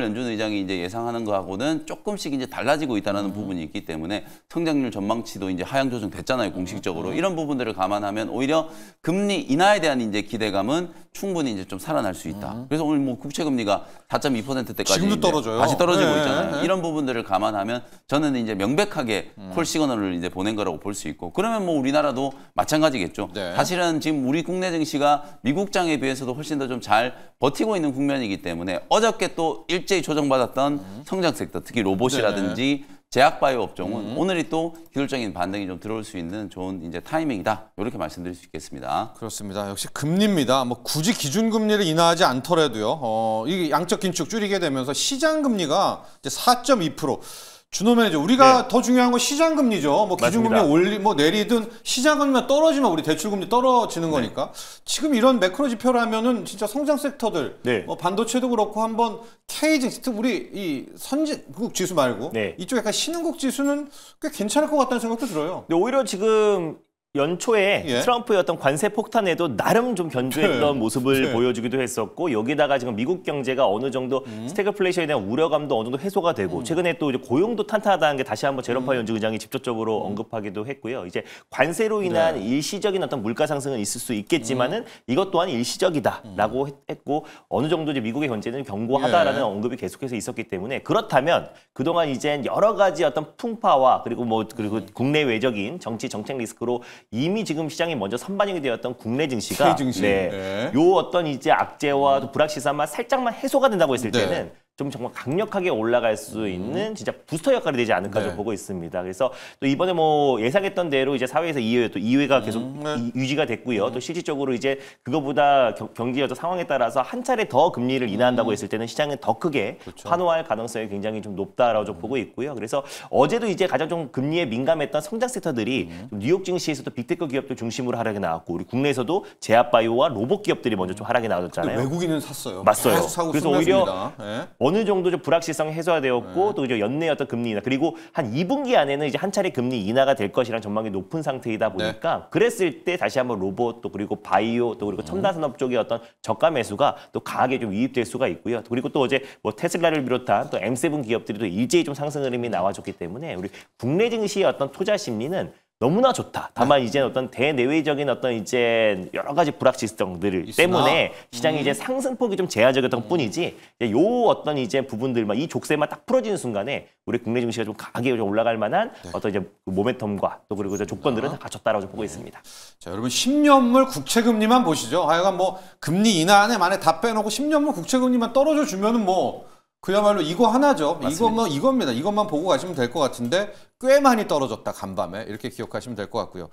연준 의장이 이제 예상하는 거하고는 조금씩 이제 달라지고 있다는 부분이 있기 때문에 성장률 전망치도 이제 하향 조정됐잖아요, 공식적으로. 이런 부분들을 감안하면 오히려 금리 인하에 대한 이제 기대감은 충분히 이제 좀 살아날 수 있다. 그래서 오늘 뭐 국채 금리가 4.2%대까지 지금도 떨어져요. 다시 떨어지고 있잖아요. 이런 부분들을 감안하면 저는 이제 명백하게 콜 시그널을 이제 보낸 거라고 볼 수 있고 그러면 뭐 우리나라도 마찬가지겠죠. 사실은 지금 우리 국내 증시가 미국 장에 비해서도 훨씬 더 좀 잘 버티고 있는 국면이기 때문에 어저께 또 일제히 조정받았던 성장 섹터, 특히 로봇이라든지 제약바이오 업종은 오늘이 또 기술적인 반등이 좀 들어올 수 있는 좋은 이제 타이밍이다. 이렇게 말씀드릴 수 있겠습니다. 그렇습니다. 역시 금리입니다. 뭐 굳이 기준금리를 인하하지 않더라도요. 이게 양적 긴축 줄이게 되면서 시장 금리가 이제 4.2%. 준호 매니저, 우리가 더 중요한 건 시장 금리죠. 뭐 기준금리 내리든 시장 금리가 떨어지면 우리 대출금리 떨어지는 거니까. 지금 이런 매크로 지표라면은 진짜 성장 섹터들, 뭐 반도체도 그렇고 한번 K증시, 우리 이 선진국 지수 말고 이쪽 약간 신흥국 지수는 꽤 괜찮을 것 같다는 생각도 들어요. 근데 오히려 지금 연초에 트럼프의 어떤 관세 폭탄에도 나름 좀 견주했던 모습을 보여주기도 했었고 여기다가 지금 미국 경제가 어느 정도 스태그플레이션에 대한 우려감도 어느 정도 해소가 되고 최근에 또 이제 고용도 탄탄하다는 게 다시 한번 제롬 파월 연준의장이 직접적으로 언급하기도 했고요. 이제 관세로 인한 일시적인 어떤 물가 상승은 있을 수 있겠지만은 이것 또한 일시적이다라고 했고 어느 정도 이제 미국의 경제는 견고하다라는 언급이 계속해서 있었기 때문에 그렇다면 그동안 이제 여러 가지 어떤 풍파와 그리고 국내 외적인 정치 정책 리스크로 이미 지금 시장이 먼저 선반영이 되었던 국내 증시가 요 어떤 이제 악재와 또 불확실성만 살짝만 해소가 된다고 했을 때는 좀 정말 강력하게 올라갈 수 있는 진짜 부스터 역할이 되지 않을까 좀 보고 있습니다. 그래서 또 이번에 뭐 예상했던 대로 이제 4회에서 2회 또 2회가 계속 유지가 됐고요. 또 실질적으로 이제 그거보다 경기 여전 상황에 따라서 한 차례 더 금리를 인하한다고 했을 때는 시장은 더 크게 환호할 가능성이 굉장히 좀 높다라고 좀 보고 있고요. 그래서 어제도 이제 가장 좀 금리에 민감했던 성장 섹터들이 뉴욕 증시에서도 빅테크 기업들 중심으로 하락이 나왔고 우리 국내에서도 제약바이오와 로봇 기업들이 먼저 좀 하락이 나왔잖아요. 외국인은 샀어요. 맞어요. 그래서 오히려 어느 정도 좀 불확실성이 해소되었고 또 이제 연내 어떤 금리 인하 그리고 한 2분기 안에는 이제 한 차례 금리 인하가 될 것이라는 전망이 높은 상태이다 보니까 그랬을 때 다시 한번 로봇 또 그리고 바이오 또 그리고 첨단 산업 쪽의 어떤 저가 매수가 또 강하게 좀 유입될 수가 있고요. 그리고 또 어제 뭐 테슬라를 비롯한 또 M7 기업들이 또 일제히 좀 상승 흐름이 나와줬기 때문에 우리 국내 증시의 어떤 투자 심리는 너무나 좋다. 다만 이제 어떤 대내외적인 어떤 이제 여러 가지 불확실성들 때문에 시장이 이제 상승폭이 좀 제한적이었던 뿐이지 요 어떤 이제 부분들만 이 족쇄만 딱 풀어지는 순간에 우리 국내 증시가 좀 강하게 올라갈 만한 어떤 이제 모멘텀과 또 그리고 조건들은 다 갖췄다라고 좀 보고 있습니다. 자, 여러분 10년물 국채금리만 보시죠. 하여간 뭐 금리 인하 안에 만에 다 빼놓고 10년물 국채금리만 떨어져 주면은 뭐 그야말로 이거 하나죠. 이겁니다. 이것만 보고 가시면 될 것 같은데 꽤 많이 떨어졌다 간밤에 이렇게 기억하시면 될 것 같고요.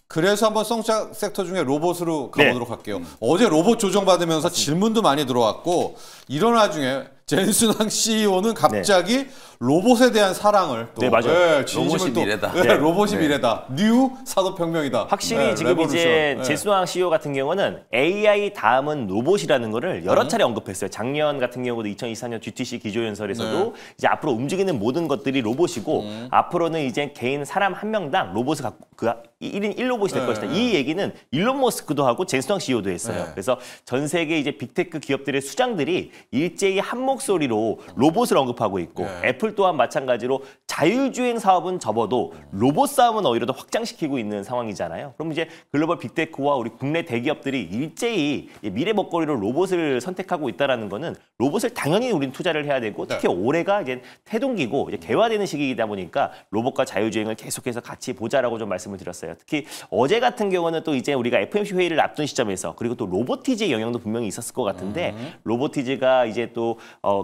그래서 한번 성장 섹터 중에 로봇으로 가보도록 할게요. 어제 로봇 조정받으면서 질문도 많이 들어왔고 이런 와중에 젠순왕 CEO는 갑자기 로봇에 대한 사랑을 또 맞아요. 진심을 로봇이 미래다. 로봇이 미래다. 뉴 산업혁명이다. 확실히 지금 레볼루션. 이제 젠순왕 CEO 같은 경우는 AI 다음은 로봇이라는 거를 여러 차례 언급했어요. 작년 같은 경우도 2024년 GTC 기조연설에서도 이제 앞으로 움직이는 모든 것들이 로봇이고 앞으로는 이제 개인 사람 한 명당 로봇을 갖고 그 1인 1로봇이 될 것이다. 이 얘기는 일론 머스크도 하고 젠순왕 CEO도 했어요. 그래서 전 세계 이제 빅테크 기업들의 수장들이 일제히 한 목소리로 로봇을 언급하고 있고 애플 또한 마찬가지로 자율주행 사업은 접어도 로봇 싸움은 오히려 더 확장시키고 있는 상황이잖아요. 그럼 이제 글로벌 빅테크와 우리 국내 대기업들이 일제히 미래 먹거리로 로봇을 선택하고 있다는 거는 로봇을 당연히 우리는 투자를 해야 되고 특히 올해가 이제 태동기고 이제 개화되는 시기이다 보니까 로봇과 자율주행을 계속해서 같이 보자라고 좀 말씀을 드렸어요. 특히 어제 같은 경우는 또 이제 우리가 FOMC 회의를 앞둔 시점에서 그리고 또 로보티즈의 영향도 분명히 있었을 것 같은데 로보티즈가 이제 또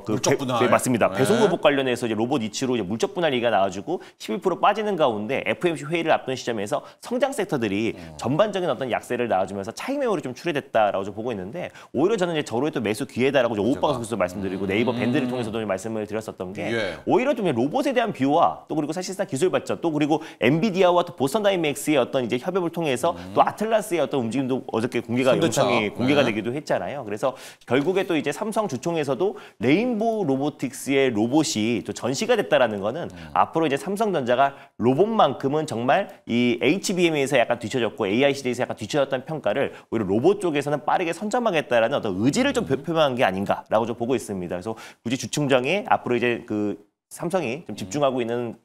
물적 분할. 맞습니다. 배송 로봇 관련해서 이제 로봇 이치로 이제 물적 분할 얘기가 나와주고 11% 빠지는 가운데 FOMC 회의를 앞둔 시점에서 성장 섹터들이 전반적인 어떤 약세를 나와주면서 차익 매물이 좀 출회됐다라고 좀 보고 있는데 오히려 저는 이제 저로의 또 매수 기회다라고 오후 방송에서 말씀드리고 네이버 밴드를 통해서도 말씀을 드렸었던 게 오히려 좀 로봇에 대한 뷰와 또 그리고 사실상 기술 발전 또 그리고 엔비디아와 또 보스턴 다이내믹스의 어떤 이제 협업을 통해서 또 아틀라스의 어떤 움직임도 어저께 영상이 공개가 되기도 했잖아요. 그래서 결국에 또 이제 삼성 주총에서도 레인보우 로보틱스의 로봇이 또 전시가 됐다라는 거는 앞으로 이제 삼성전자가 로봇만큼은 정말 이 HBM에서 약간 뒤쳐졌고 AI 시대에서 약간 뒤쳐졌다는 평가를 오히려 로봇 쪽에서는 빠르게 선점하겠다라는 어떤 의지를 좀 표명한 게 아닌가라고 좀 보고 있습니다. 그래서 굳이 주총장에 앞으로 이제 삼성이 좀 집중하고 있는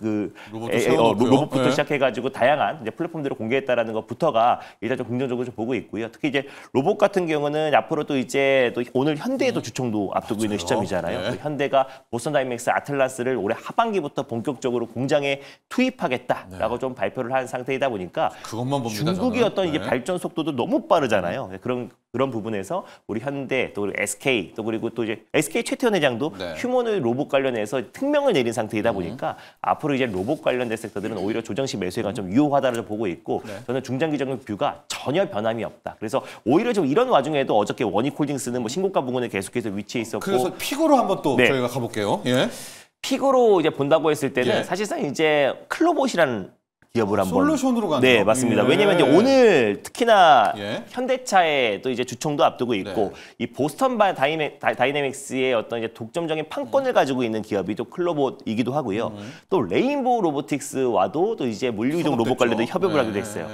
로봇부터 시작해가지고 다양한 이제 플랫폼들을 공개했다라는 것부터가 일단 좀 긍정적으로 좀 보고 있고요. 특히 이제 로봇 같은 경우는 앞으로 또 이제 또 오늘 현대에도 주총도 앞두고 있는 시점이잖아요. 또 현대가 보스턴 다이내믹스 아틀라스를 올해 하반기부터 본격적으로 공장에 투입하겠다라고 좀 발표를 한 상태이다 보니까 그것만 봅니다, 중국의 저는. 어떤 이제 발전 속도도 너무 빠르잖아요. 그런 부분에서 우리 현대 또 SK 또 그리고 또 이제 SK 최태원 회장도 휴머노이드 로봇 관련해서 특명을 내린 상태이다 보니까 앞으로 이제 로봇 관련된 섹터들은 오히려 조정식 매수가 좀 유효하다를 좀 보고 있고 저는 중장기적인 뷰가 전혀 변함이 없다. 그래서 오히려 좀 이런 와중에도 어저께 원익홀딩스는 뭐 신고가 부근에 계속해서 위치해 있었고 그래서 픽으로 한번 또 저희가 가볼게요. 픽으로 이제 본다고 했을 때는 사실상 이제 클로봇이라는 기업을 한번 솔루션으로 가는 네, 맞습니다. 왜냐면 이제 오늘 특히나 현대차의 또 이제 주총도 앞두고 있고 이 보스턴 다이내믹스의 어떤 이제 독점적인 판권을 가지고 있는 기업이 또 클로봇이기도 하고요. 또 레인보우 로보틱스와도 또 이제 물류이동 로봇 관련된 협업을 하기도 했어요.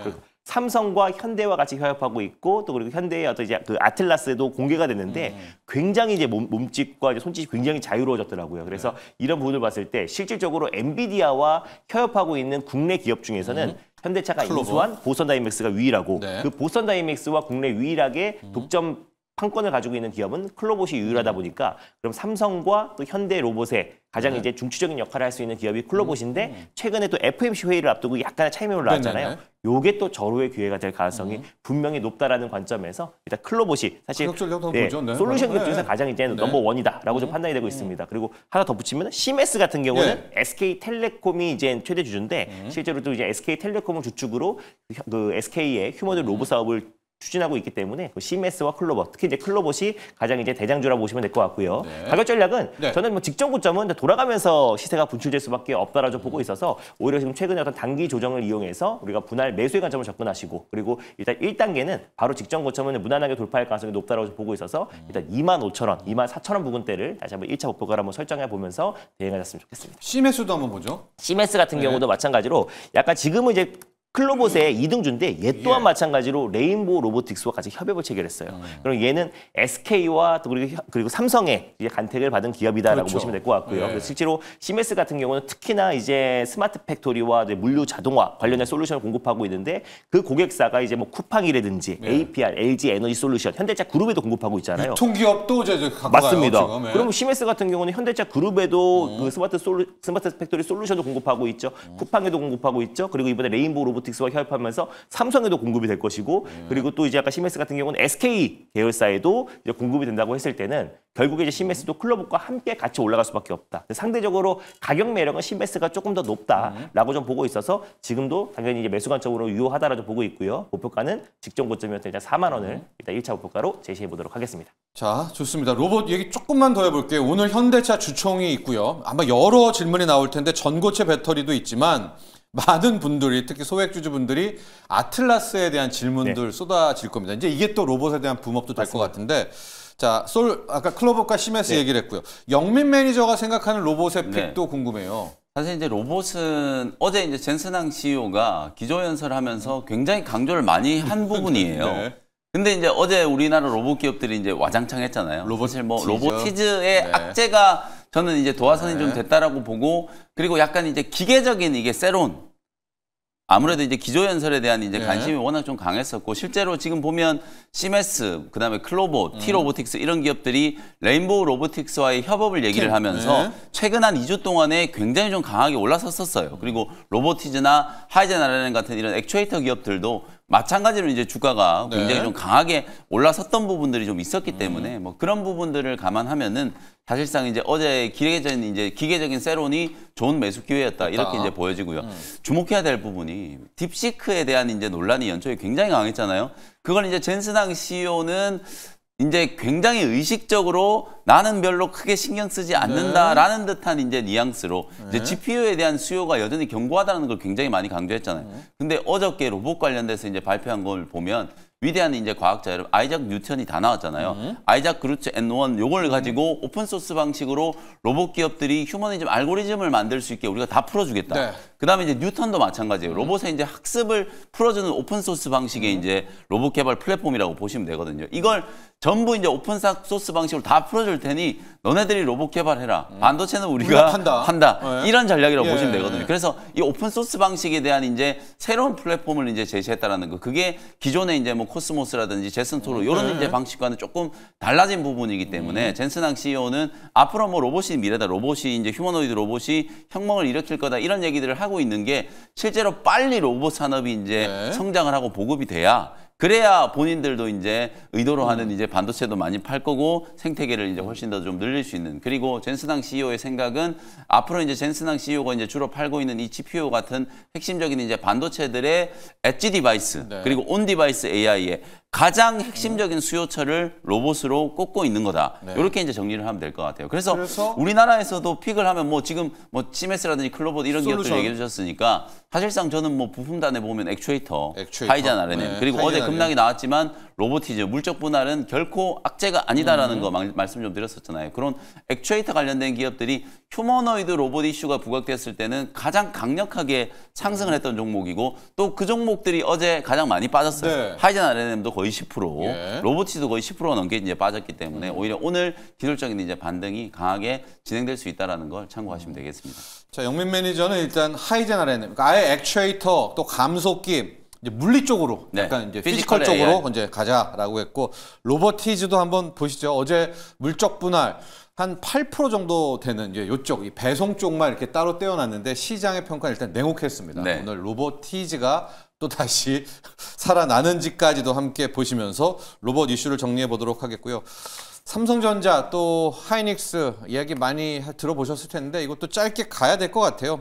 삼성과 현대와 같이 협업하고 있고 또 그리고 현대의 어떤 이제 그 아틀라스도 공개가 됐는데 굉장히 이제 몸집과 이제 손짓이 굉장히 자유로워졌더라고요. 그래서 이런 부분을 봤을 때 실질적으로 엔비디아와 협업하고 있는 국내 기업 중에서는 현대차가 인수한 보선 다이맥스가 유일하고 그 보선 다이맥스와 국내 유일하게 독점 판권을 가지고 있는 기업은 클로봇이 유일하다 보니까 그럼 삼성과 또 현대 로봇의 가장 이제 중추적인 역할을 할 수 있는 기업이 클로봇인데 최근에 또 FOMC 회의를 앞두고 약간의 차이점이 올라왔잖아요. 요게 또 절호의 기회가 될 가능성이 분명히 높다라는 관점에서 일단 클로봇이 사실 솔루션 기업 중에서 가장 이제 넘버 원이다라고 좀 판단이 되고 있습니다. 그리고 하나 더 붙이면 시메스 같은 경우는 SK텔레콤이 이제 최대 주주인데 실제로 또 이제 SK텔레콤을 주축으로 그 SK의 휴머노이드 로봇 사업을 추진하고 있기 때문에 그 시메스와 클로봇, 특히 이제 클로봇이 가장 이제 대장주라고 보시면 될 것 같고요. 가격 전략은 저는 뭐 직전 고점은 돌아가면서 시세가 분출될 수밖에 없다라고 좀 보고 있어서 오히려 지금 최근에 어떤 단기 조정을 이용해서 우리가 분할 매수의 관점을 접근하시고 그리고 일단 1단계는 바로 직전 고점은 무난하게 돌파할 가능성이 높다라고 보고 있어서 일단 25,000원, 24,000원 부근대를 다시 한번 1차 목표가를 한번 설정해 보면서 대응하셨으면 좋겠습니다. 시메스도 한번 보죠. 시메스 같은 경우도 마찬가지로 약간 지금은 이제 클로봇의 2등주인데 얘 또한 마찬가지로 레인보우 로보틱스와 같이 협업을 체결했어요. 그럼 얘는 SK와 또 그리고 삼성의 이제 간택을 받은 기업이다라고 보시면 될 것 같고요. 그래서 실제로 시메스 같은 경우는 특히나 이제 스마트 팩토리와 물류 자동화 관련된 솔루션을 공급하고 있는데 그 고객사가 이제 뭐 쿠팡이라든지 APR, LG 에너지 솔루션, 현대차 그룹에도 공급하고 있잖아요. 유통기업도 이제 갖고 맞습니다. 가요, 지금. 그럼 시메스 같은 경우는 현대차 그룹에도 그 스마트 팩토리 솔루션도 공급하고 있죠. 쿠팡에도 공급하고 있죠. 그리고 이번에 레인보우 로보틱스와 협업하면서 삼성에도 공급이 될 것이고 그리고 또 이제 아까 시메스 같은 경우는 SK 계열사에도 이제 공급이 된다고 했을 때는 결국에 이제 시메스도 클로봇과 함께 같이 올라갈 수밖에 없다. 상대적으로 가격 매력은 시메스가 조금 더 높다라고 좀 보고 있어서 지금도 당연히 이제 매수 관점으로 유효하다라고 보고 있고요. 목표가는 직전 고점이었던 일단 4만 원을 일단 1차 목표가로 제시해 보도록 하겠습니다. 자, 좋습니다. 로봇 얘기 조금만 더 해볼게요. 오늘 현대차 주총이 있고요. 아마 여러 질문이 나올 텐데 전고체 배터리도 있지만 많은 분들이 특히 소액주주분들이 아틀라스에 대한 질문들 쏟아질 겁니다. 이제 이게 또 로봇에 대한 붐업도 될 것 같은데 자, 아까 클로봇과 시메스 얘기를 했고요. 영민 매니저가 생각하는 로봇의 픽도 궁금해요. 사실 이제 로봇은 어제 이제 젠슨항 CEO가 기조연설하면서 굉장히 강조를 많이 한 부분이에요. 근데 이제 어제 우리나라 로봇 기업들이 이제 와장창 했잖아요. 사실 뭐 로보티즈의 악재가 저는 이제 도화선이 좀 됐다라고 보고 그리고 약간 이제 기계적인 이게 세론 아무래도 이제 기조연설에 대한 이제 관심이 워낙 좀 강했었고 실제로 지금 보면 시메스 그다음에 클로봇, T-로보틱스 이런 기업들이 레인보우 로보틱스와의 협업을 얘기를 하면서 최근 한 2주 동안에 굉장히 좀 강하게 올라섰었어요. 그리고 로보티즈나 하이젠 같은 이런 액추에이터 기업들도 마찬가지로 이제 주가가 굉장히 좀 강하게 올라섰던 부분들이 좀 있었기 때문에 뭐 그런 부분들을 감안하면은 사실상 이제 어제 기계적인 세론이 좋은 매수 기회였다 이렇게 이제 보여지고요. 주목해야 될 부분이 딥시크에 대한 이제 논란이 연초에 굉장히 강했잖아요. 그걸 이제 젠슨항 CEO는 이제 굉장히 의식적으로 나는 별로 크게 신경 쓰지 않는다라는 듯한 이제 뉘앙스로 이제 GPU에 대한 수요가 여전히 견고하다는 걸 굉장히 많이 강조했잖아요. 근데 어저께 로봇 관련돼서 이제 발표한 걸 보면 위대한 이제 과학자 여러분 아이작 뉴턴이 다 나왔잖아요. 아이작 그루츠 N1 요걸 가지고 오픈 소스 방식으로 로봇 기업들이 휴머니즘 알고리즘을 만들 수 있게 우리가 다 풀어주겠다. 그다음에 이제 뉴턴도 마찬가지예요. 로봇의 이제 학습을 풀어주는 오픈 소스 방식의 이제 로봇 개발 플랫폼이라고 보시면 되거든요. 이걸 전부 이제 오픈 소스 방식으로 다 풀어줄 테니 너네들이 로봇 개발해라. 반도체는 우리가 한다. 이런 전략이라고 보시면 되거든요. 그래서 이 오픈 소스 방식에 대한 이제 새로운 플랫폼을 이제 제시했다라는 거. 그게 기존에 이제 뭐 코스모스라든지 제슨토로 이런 이제 방식과는 조금 달라진 부분이기 때문에 젠슨항 CEO는 앞으로 뭐 로봇이 미래다. 로봇이 이제 휴머노이드 로봇이 혁명을 일으킬 거다. 이런 얘기들을 하고 있는 게 실제로 빨리 로봇 산업이 이제 성장을 하고 보급이 돼야 그래야 본인들도 이제 의도로 하는 이제 반도체도 많이 팔 거고 생태계를 이제 훨씬 더 좀 늘릴 수 있는 그리고 젠슨항 CEO의 생각은 앞으로 이제 젠슨항 CEO가 이제 주로 팔고 있는 이 GPU 같은 핵심적인 이제 반도체들의 엣지 디바이스 그리고 온 디바이스 AI에 가장 핵심적인 수요처를 로봇으로 꽂고 있는 거다. 이렇게 이제 정리를 하면 될 것 같아요. 그래서 우리나라에서도 픽을 하면 뭐 지금 뭐 시메스라든지 클로봇 이런 기업들 얘기해 주셨으니까 사실상 저는 뭐 부품단에 보면 액추에이터, 하이젠 RNN 그리고 어제 급락이 나왔지만 로보티즈, 물적 분할은 결코 악재가 아니다라는 거 말씀 좀 드렸었잖아요. 그런 액추에이터 관련된 기업들이 휴머노이드 로봇 이슈가 부각됐을 때는 가장 강력하게 상승을 했던 종목이고 또 그 종목들이 어제 가장 많이 빠졌어요. 네. 하이젠 R&M도 거의 10%, 예. 로보티즈도 거의 10% 넘게 이제 빠졌기 때문에 오히려 오늘 기술적인 이제 반등이 강하게 진행될 수 있다라는 걸 참고하시면 되겠습니다. 자, 영민 매니저는 일단 하이젠 R&M, 그러니까 아예 액추에이터 또 감속기 이제 물리 쪽으로 네. 약간 이제 피지컬 피지컬 쪽으로 AI. 이제 가자라고 했고 로보티즈도 한번 보시죠. 어제 물적 분할 한 8% 정도 되는 이제 요쪽 이 배송 쪽만 이렇게 따로 떼어놨는데 시장의 평가는 일단 냉혹했습니다. 네. 오늘 로보티즈가 또 다시 살아나는지까지도 함께 보시면서 로봇 이슈를 정리해 보도록 하겠고요. 삼성전자 또 하이닉스 이야기 많이 들어보셨을 텐데 이것도 짧게 가야 될 것 같아요.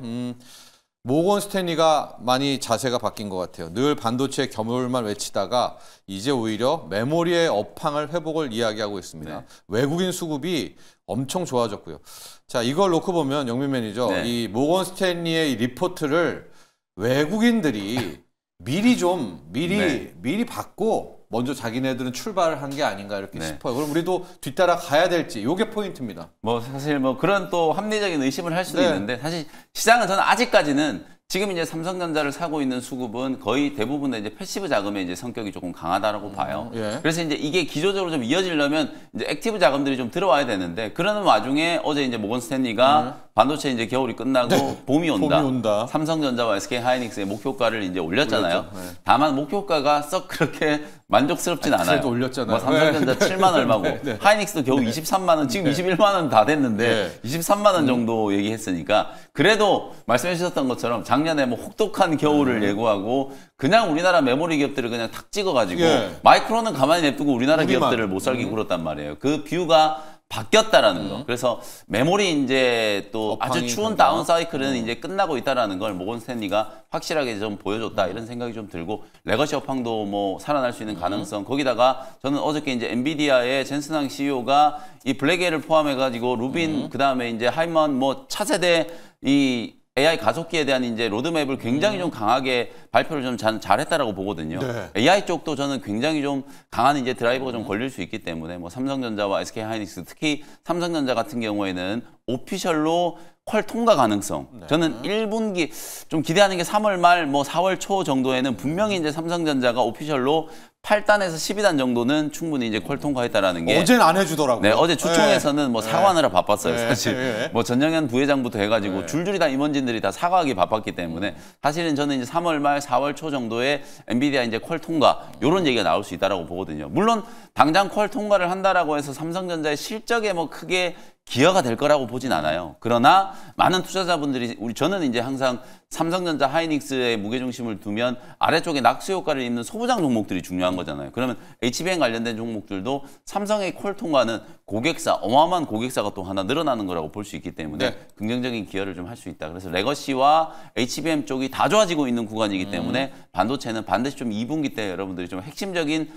모건 스탠리가 많이 자세가 바뀐 것 같아요. 늘 반도체 겸올만 외치다가 이제 오히려 메모리의 업황을 회복을 이야기하고 있습니다. 네. 외국인 수급이 엄청 좋아졌고요. 자, 이걸 놓고 보면 영민 매니저 네. 이 모건 스탠리의 이 리포트를 외국인들이 미리 받고 먼저 자기네들은 출발을 한 게 아닌가 이렇게 네. 싶어요. 그럼 우리도 뒤따라 가야 될지 이게 포인트입니다. 뭐 사실 뭐 그런 또 합리적인 의심을 할 수도 네. 있는데 사실 시장은 저는 아직까지는 지금 이제 삼성전자를 사고 있는 수급은 거의 대부분의 이제 패시브 자금의 이제 성격이 조금 강하다라고 봐요. 예. 그래서 이제 이게 기조적으로 좀 이어지려면 이제 액티브 자금들이 좀 들어와야 되는데 그러는 와중에 어제 이제 모건 스탠리가 반도체 이제 겨울이 끝나고 봄이 온다. 삼성전자와 SK 하이닉스의 목표가를 이제 올렸잖아요. 올렸죠. 네. 다만 목표가가 썩 그렇게 만족스럽진 않아요. 그래도 올렸잖아요. 뭐 삼성전자 네. 7만 얼마고 네. 하이닉스도 겨우 23만 원, 지금 21만 원 다 됐는데 23만 원 정도 얘기했으니까 그래도 말씀해 주셨던 것처럼 작년에 뭐 혹독한 겨울을 예고하고 그냥 우리나라 메모리 기업들을 그냥 탁 찍어가지고 마이크론은 가만히 냅두고 우리나라 기업들을 못 살게 굴었단 말이에요. 그 뷰가 바뀌었다라는 거. 그래서 메모리 이제 또 아주 추운 다운 사이클은 이제 끝나고 있다라는 걸 모건 스탠리가 확실하게 좀 보여줬다 이런 생각이 좀 들고 레거시 업황도 뭐 살아날 수 있는 가능성. 거기다가 저는 어저께 이제 엔비디아의 젠슨항 CEO가 이 블랙에를 포함해가지고 루빈 그다음에 이제 하이먼 뭐 차세대 이 AI 가속기에 대한 이제 로드맵을 굉장히 좀 강하게 발표를 좀 잘했다라고 보거든요. 네. AI 쪽도 저는 굉장히 좀 강한 이제 드라이버가 좀 걸릴 수 있기 때문에 뭐 삼성전자와 SK 하이닉스 특히 삼성전자 같은 경우에는 오피셜로 퀄 통과 가능성. 저는 1분기 좀 기대하는 게 3월 말 뭐 4월 초 정도에는 분명히 이제 삼성전자가 오피셜로 8단에서 12단 정도는 충분히 이제 퀄 통과했다라는 게 어제는 안 해주더라고요. 네, 어제 주총에서는 뭐 사과하느라 바빴어요, 사실. 네. 뭐 전영현 부회장부터 해가지고 줄줄이 다 임원진들이 다 사과하기 바빴기 때문에 사실은 저는 이제 3월 말, 4월 초 정도에 엔비디아 이제 퀄 통과 이런 얘기가 나올 수 있다라고 보거든요. 물론 당장 퀄 통과를 한다라고 해서 삼성전자의 실적에 뭐 크게 기여가 될 거라고 보진 않아요. 그러나 많은 투자자분들이 저는 이제 항상 삼성전자 하이닉스의 무게중심을 두면 아래쪽에 낙수 효과를 입는 소부장 종목들이 중요한 거잖아요. 그러면 HBM 관련된 종목들도 삼성의 콜 통과는 고객사, 어마어마한 고객사가 또 하나 늘어나는 거라고 볼 수 있기 때문에 긍정적인 기여를 좀 할 수 있다. 그래서 레거시와 HBM 쪽이 다 좋아지고 있는 구간이기 때문에 반도체는 반드시 좀 2분기 때 여러분들이 좀 핵심적인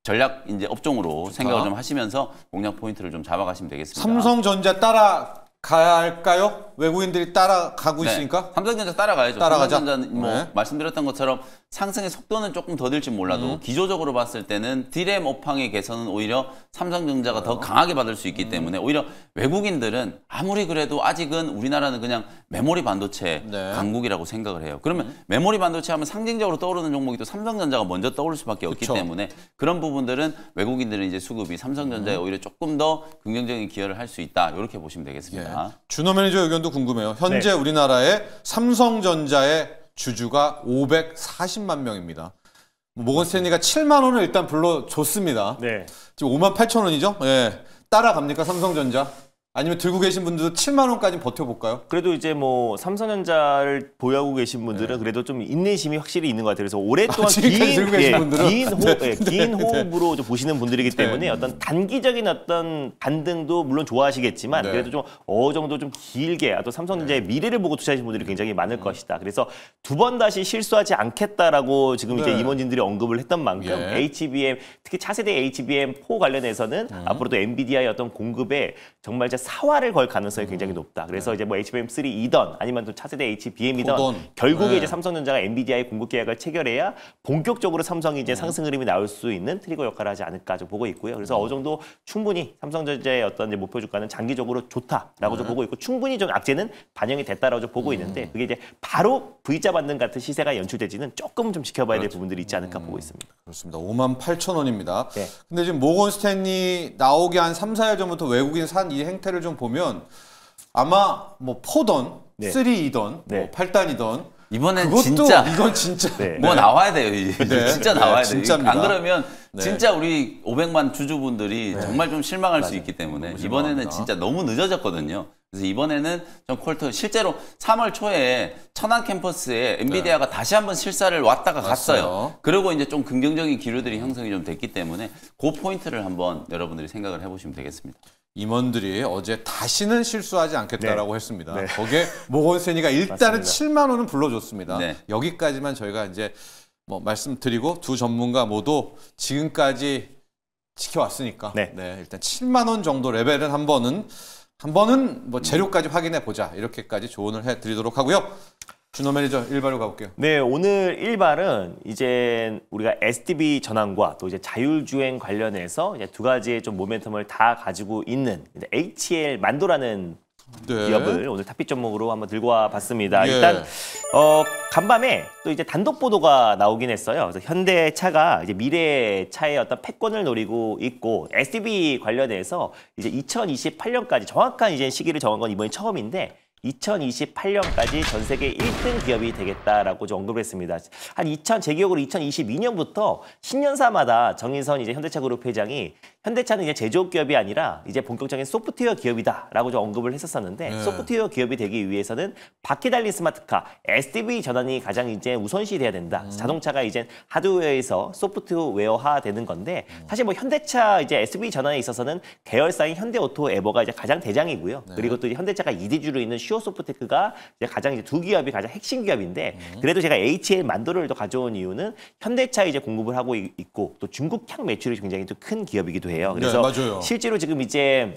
전략 이제 업종으로 생각을 좀 하시면서 공략 포인트를 좀 잡아가시면 되겠습니다. 삼성전자 따라가야 할까요? 외국인들이 따라가고 있으니까? 삼성전자 따라가야죠. 따라가자. 삼성전자는 뭐 말씀드렸던 것처럼 상승의 속도는 조금 더딜지 몰라도 기조적으로 봤을 때는 디램 업황의 개선은 오히려 삼성전자가 더 강하게 받을 수 있기 때문에 오히려 외국인들은 아무리 그래도 아직은 우리나라는 그냥 메모리 반도체 강국이라고 생각을 해요. 그러면 메모리 반도체 하면 상징적으로 떠오르는 종목이 또 삼성전자가 먼저 떠오를 수밖에 없기 때문에 그런 부분들은 외국인들은 이제 수급이 삼성전자에 오히려 조금 더 긍정적인 기여를 할 수 있다. 이렇게 보시면 되겠습니다. 준호 매니저 의견도 궁금해요. 현재 우리나라의 삼성전자의 주주가 540만 명입니다. 모건 스탠리가 7만 원을 일단 불러줬습니다. 지금 5만 8천 원이죠? 따라갑니까 삼성전자? 아니면 들고 계신 분들도 7만 원까지 버텨볼까요? 그래도 이제 뭐 삼성전자를 보유하고 계신 분들은 그래도 좀 인내심이 확실히 있는 것 같아요. 그래서 오랫동안 긴 호흡으로 좀 보시는 분들이기 때문에 어떤 단기적인 어떤 반등도 물론 좋아하시겠지만 그래도 좀 어느 정도 좀 길게 또 삼성전자의 미래를 보고 투자하시는 분들이 굉장히 많을 것이다. 그래서 두 번 다시 실수하지 않겠다라고 지금 이제 임원진들이 언급을 했던 만큼 HBM 특히 차세대 HBM4 관련해서는 앞으로도 엔비디아의 어떤 공급에 정말 진짜 사활을 걸 가능성이 굉장히 높다. 그래서 이제 뭐 HBM3이던 아니면 또 차세대 HBM이던 결국에 이제 삼성전자가 엔비디아의 공급 계약을 체결해야 본격적으로 삼성이 이제 상승 흐름이 나올 수 있는 트리거 역할을 하지 않을까 좀 보고 있고요. 그래서 어느 정도 충분히 삼성전자의 어떤 이제 목표 주가는 장기적으로 좋다라고 좀 보고 있고 충분히 좀 악재는 반영이 됐다라고 좀 보고 있는데 그게 이제 바로 V자 반등 같은 시세가 연출될지는 조금 좀 지켜봐야 될 부분들이 있지 않을까 보고 있습니다. 그렇습니다. 58,000원입니다. 네. 근데 지금 모건 스탠리 나오기 한 3, 4일 전부터 외국인 산 이 행태를 좀 보면 아마 뭐 4던, 네. 3이던, 네. 뭐 8단이던 이번엔 그것도 진짜 이건 진짜 네. 뭐 나와야 돼요. 이제. 네. 진짜 네, 나와야 돼요. 진짜입니다. 안 그러면 네. 진짜 우리 500만 주주분들이 정말 좀 실망할 수 있기 때문에 이번에는 진짜 너무 늦어졌거든요. 그래서 이번에는 좀 콜트 실제로 3월 초에 천안 캠퍼스에 엔비디아가 다시 한번 실사를 왔다가 갔어요. 그리고 이제 좀 긍정적인 기류들이 형성이 좀 됐기 때문에 그 포인트를 한번 여러분들이 생각을 해보시면 되겠습니다. 임원들이 어제 다시는 실수하지 않겠다라고 했습니다. 거기에 모건 스탠리가 일단은 맞습니다. 7만 원은 불러줬습니다. 네. 여기까지만 저희가 이제 뭐 말씀드리고 두 전문가 모두 지금까지 지켜왔으니까 일단 7만 원 정도 레벨은 한 번은 뭐 재료까지 확인해 보자 이렇게까지 조언을 해드리도록 하고요. 준호 매니저 일발로 가볼게요. 네, 오늘 일발은 이제 우리가 SDB 전환과 또 이제 자율주행 관련해서 이제 두 가지의 좀 모멘텀을 다 가지고 있는 이제 HL 만도라는 기업을 오늘 탑픽 종목으로 한번 들고 와봤습니다. 일단 간밤에 또 이제 단독 보도가 나오긴 했어요. 그래서 현대차가 이제 미래차의 어떤 패권을 노리고 있고 SDB 관련해서 이제 2028년까지 정확한 이제 시기를 정한 건 이번이 처음인데. 2028년까지 전 세계 1등 기업이 되겠다라고 좀 언급을 했습니다. 제 기억으로 2022년부터 신년사마다 정인선 이제 현대차 그룹 회장이 현대차는 이제 제조업 기업이 아니라 이제 본격적인 소프트웨어 기업이다라고 좀 언급을 했었었는데 소프트웨어 기업이 되기 위해서는 바퀴 달린 스마트카, SDV 전환이 가장 이제 우선시 돼야 된다. 자동차가 이제 하드웨어에서 소프트웨어화 되는 건데 사실 뭐 현대차 이제 SDV 전환에 있어서는 계열사인 현대오토 에버가 이제 가장 대장이고요. 그리고 또 현대차가 이디주로 있는 슈어소프테크가 이제 가장 이제 두 기업이 가장 핵심 기업인데 그래도 제가 HL 만도를 또 가져온 이유는 현대차 이제 공급을 하고 있고 또 중국향 매출이 굉장히 또 큰 기업이기도 해요. 그래서 실제로 지금 이제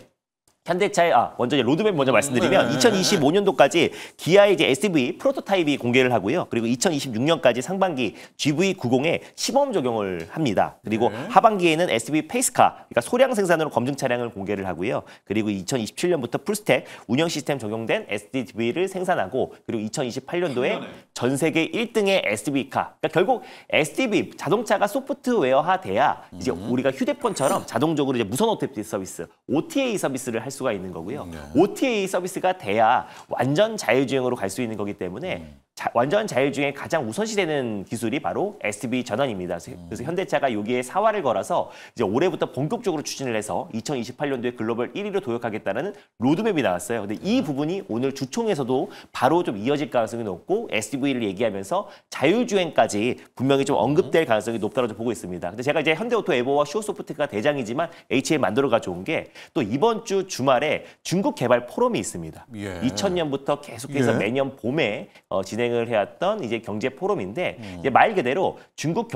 현대차의 먼저 이제 로드맵 먼저 말씀드리면 2025년도까지 기아의 이제 SDV 프로토타입이 공개를 하고요. 그리고 2026년까지 상반기 GV90에 시범 적용을 합니다. 그리고 하반기에는 SDV 페이스카, 그러니까 소량 생산으로 검증 차량을 공개를 하고요. 그리고 2027년부터 풀스택 운영 시스템 적용된 SDV를 생산하고 그리고 2028년도에 전 세계 1등의 SDV카. 그러니까 결국 SDV 자동차가 소프트웨어화 돼야 이제 우리가 휴대폰처럼 자동적으로 이제 무선 OTA 서비스, OTA 서비스를 할 수가 있는 거고요. OTA 서비스가 돼야 완전 자율주행으로 갈 수 있는 거기 때문에 완전 자율주행에 가장 우선시되는 기술이 바로 SDV 전환입니다. 그래서 현대차가 여기에 사활을 걸어서 이제 올해부터 본격적으로 추진을 해서 2028년도에 글로벌 1위로 도약하겠다는 로드맵이 나왔어요. 근데 이 부분이 오늘 주총에서도 바로 좀 이어질 가능성이 높고 SDV를 얘기하면서 자율주행까지 분명히 좀 언급될 가능성이 높다고 보고 있습니다. 근데 제가 이제 현대오토 에버와 슈어소프트가 대장이지만 HL 만들어 가져온 게 또 이번 주 주말에 중국 개발 포럼이 있습니다. 2000년부터 계속해서 매년 봄에 진행을 해왔던 이제 경제 포럼인데 이제 말 그대로 중국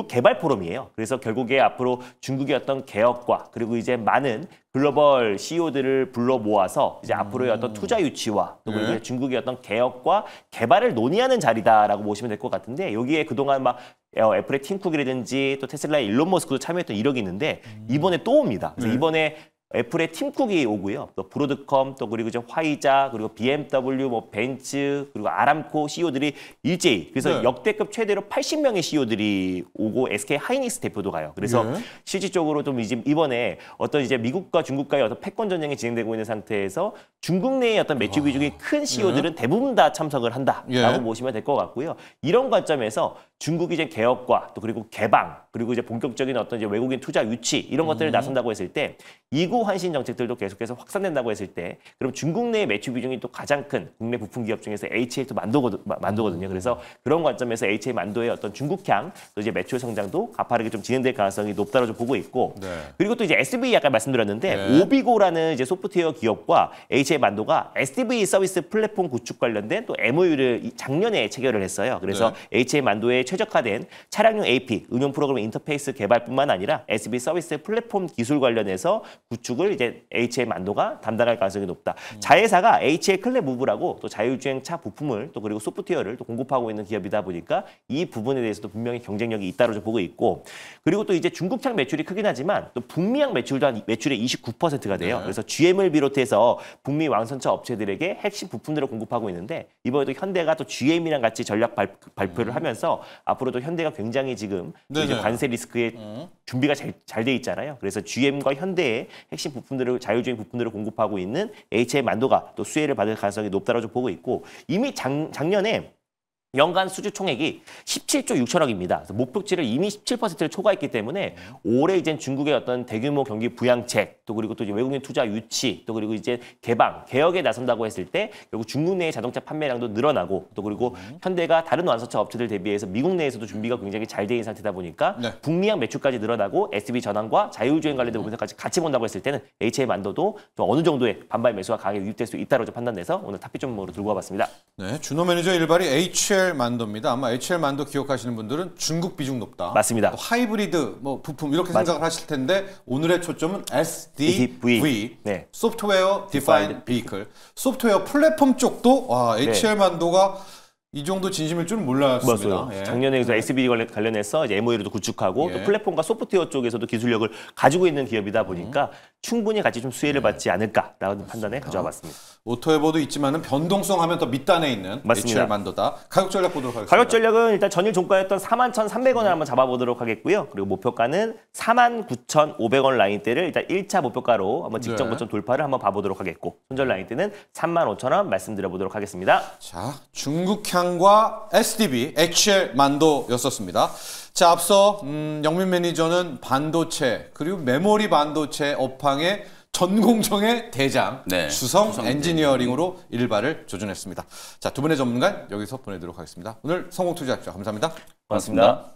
개발 포럼이에요. 그래서 결국에 앞으로 중국의 어떤 개혁과 그리고 이제 많은 글로벌 CEO들을 불러 모아서 이제 앞으로의 어떤 투자 유치와 또 그리고 중국의 어떤 개혁과 개발을 논의하는 자리다라고 보시면 될 것 같은데 여기에 그동안 막 애플의 팀 쿡이라든지 또 테슬라의 일론 머스크도 참여했던 이력이 있는데 이번에 또 옵니다. 그래서 이번에 애플의 팀 쿡이 오고요. 또 브로드컴 또 그리고 이제 화이자 그리고 BMW 뭐 벤츠 그리고 아람코 CEO들이 일제히 그래서 역대급 최대로 80명의 CEO들이 오고 SK 하이닉스 대표도 가요. 그래서 실질적으로 좀 이번에 어떤 이제 미국과 중국과의 어떤 패권 전쟁이 진행되고 있는 상태에서 중국 내의 어떤 매출 비중이 큰 CEO들은 대부분 다 참석을 한다라고 보시면 될 것 같고요. 이런 관점에서 중국이 이제 개혁과 또 그리고 개방 그리고 이제 본격적인 어떤 이제 외국인 투자 유치 이런 것들을 나선다고 했을 때 이구 환신 정책들도 계속해서 확산된다고 했을 때 그럼 중국 내의 매출 비중이 또 가장 큰 국내 부품 기업 중에서 HL도 만도거든요. 그래서 그런 관점에서 HL 만도의 어떤 중국향 또 이제 매출 성장도 가파르게 좀 진행될 가능성이 높다고 좀 보고 있고 그리고 또 이제 SDV 아까 말씀드렸는데 오비고라는 이제 소프트웨어 기업과 HL 만도가 SDV 서비스 플랫폼 구축 관련된 또 MOU를 작년에 체결을 했어요. 그래서 HL 만도에 최적화된 차량용 AP 응용 프로그램 인터페이스 개발뿐만 아니라 SDV 서비스 플랫폼 기술 관련해서 구축 구축을 이제 HL 만도가 담당할 가능성이 높다. 자회사가 HL 클레무브라고 또 자율주행차 부품을 또 그리고 소프트웨어를 또 공급하고 있는 기업이다 보니까 이 부분에 대해서도 분명히 경쟁력이 있다고 좀 보고 있고, 그리고 또 이제 중국향 매출이 크긴 하지만 또 북미향 매출도 한 매출의 29%가 돼요. 그래서 GM을 비롯해서 북미 왕선차 업체들에게 핵심 부품들을 공급하고 있는데, 이번에도 현대가 또 GM이랑 같이 전략 발표를 하면서 앞으로도 현대가 굉장히 지금 이제 관세 리스크에 준비가 잘 돼 있잖아요. 그래서 GM과 현대의 핵심 부품들을 자율주행 부품들을 공급하고 있는 HL 만도가 또 수혜를 받을 가능성이 높다고 좀 보고 있고, 이미 작년에 연간 수주 총액이 17조 6천억입니다. 그래서 목표치를 이미 17%를 초과했기 때문에 올해 이제 중국의 어떤 대규모 경기 부양책, 또 그리고 또 이제 외국인 투자 유치, 또 그리고 이제 개혁에 나선다고 했을 때 결국 중국 내의 자동차 판매량도 늘어나고, 또 그리고 현대가 다른 완소차 업체들 대비해서 미국 내에서도 준비가 굉장히 잘 돼 있는 상태다 보니까 북미향 매출까지 늘어나고 SUV 전환과 자율주행 관련된 부분까지 같이 본다고 했을 때는 HL 만도도 좀 어느 정도의 반발 매수가 강하게 유입될 수 있다고 판단돼서 오늘 탑픽점으로 들고 와봤습니다. 네, 준호 매니저 일발이 HL 만도입니다. 아마 HL 만도 기억하시는 분들은 중국 비중 높다. 맞습니다. 하이브리드 뭐 부품 이렇게 생각을 하실 텐데, 오늘의 초점은 SDV, 네. 소프트웨어 디파인드 비클. 소프트웨어 플랫폼 쪽도 HL 만도가 이 정도 진심일 줄은 몰랐습니다. 예. 작년에 SBD 관련해서 이제 MOU도 구축하고 또 플랫폼과 소프트웨어 쪽에서도 기술력을 가지고 있는 기업이다 보니까 충분히 같이 좀 수혜를 받지 않을까라는 판단에 가져와 봤습니다. 오토에버도 있지만은 변동성 하면 더 밑단에 있는 HL 만도다. 가격 전략 보도록 하겠습니다. 가격 전략은 일단 전일 종가였던 41,300원을 한번 잡아보도록 하겠고요. 그리고 목표가는 49,500원 라인대를 일단 1차 목표가로 한번 직전 고점 돌파를 한번 봐보도록 하겠고, 손절 라인대는 35,000원 말씀드려보도록 하겠습니다. 자, 중국향과 SDV, HL 만도였었습니다. 자, 앞서 영민 매니저는 반도체 그리고 메모리 반도체 업황의 전공정의 대장, 주성 엔지니어링으로 일발을 조준했습니다. 자, 두 분의 전문가 여기서 보내드리도록 하겠습니다. 오늘 성공투자학교 감사합니다. 고맙습니다.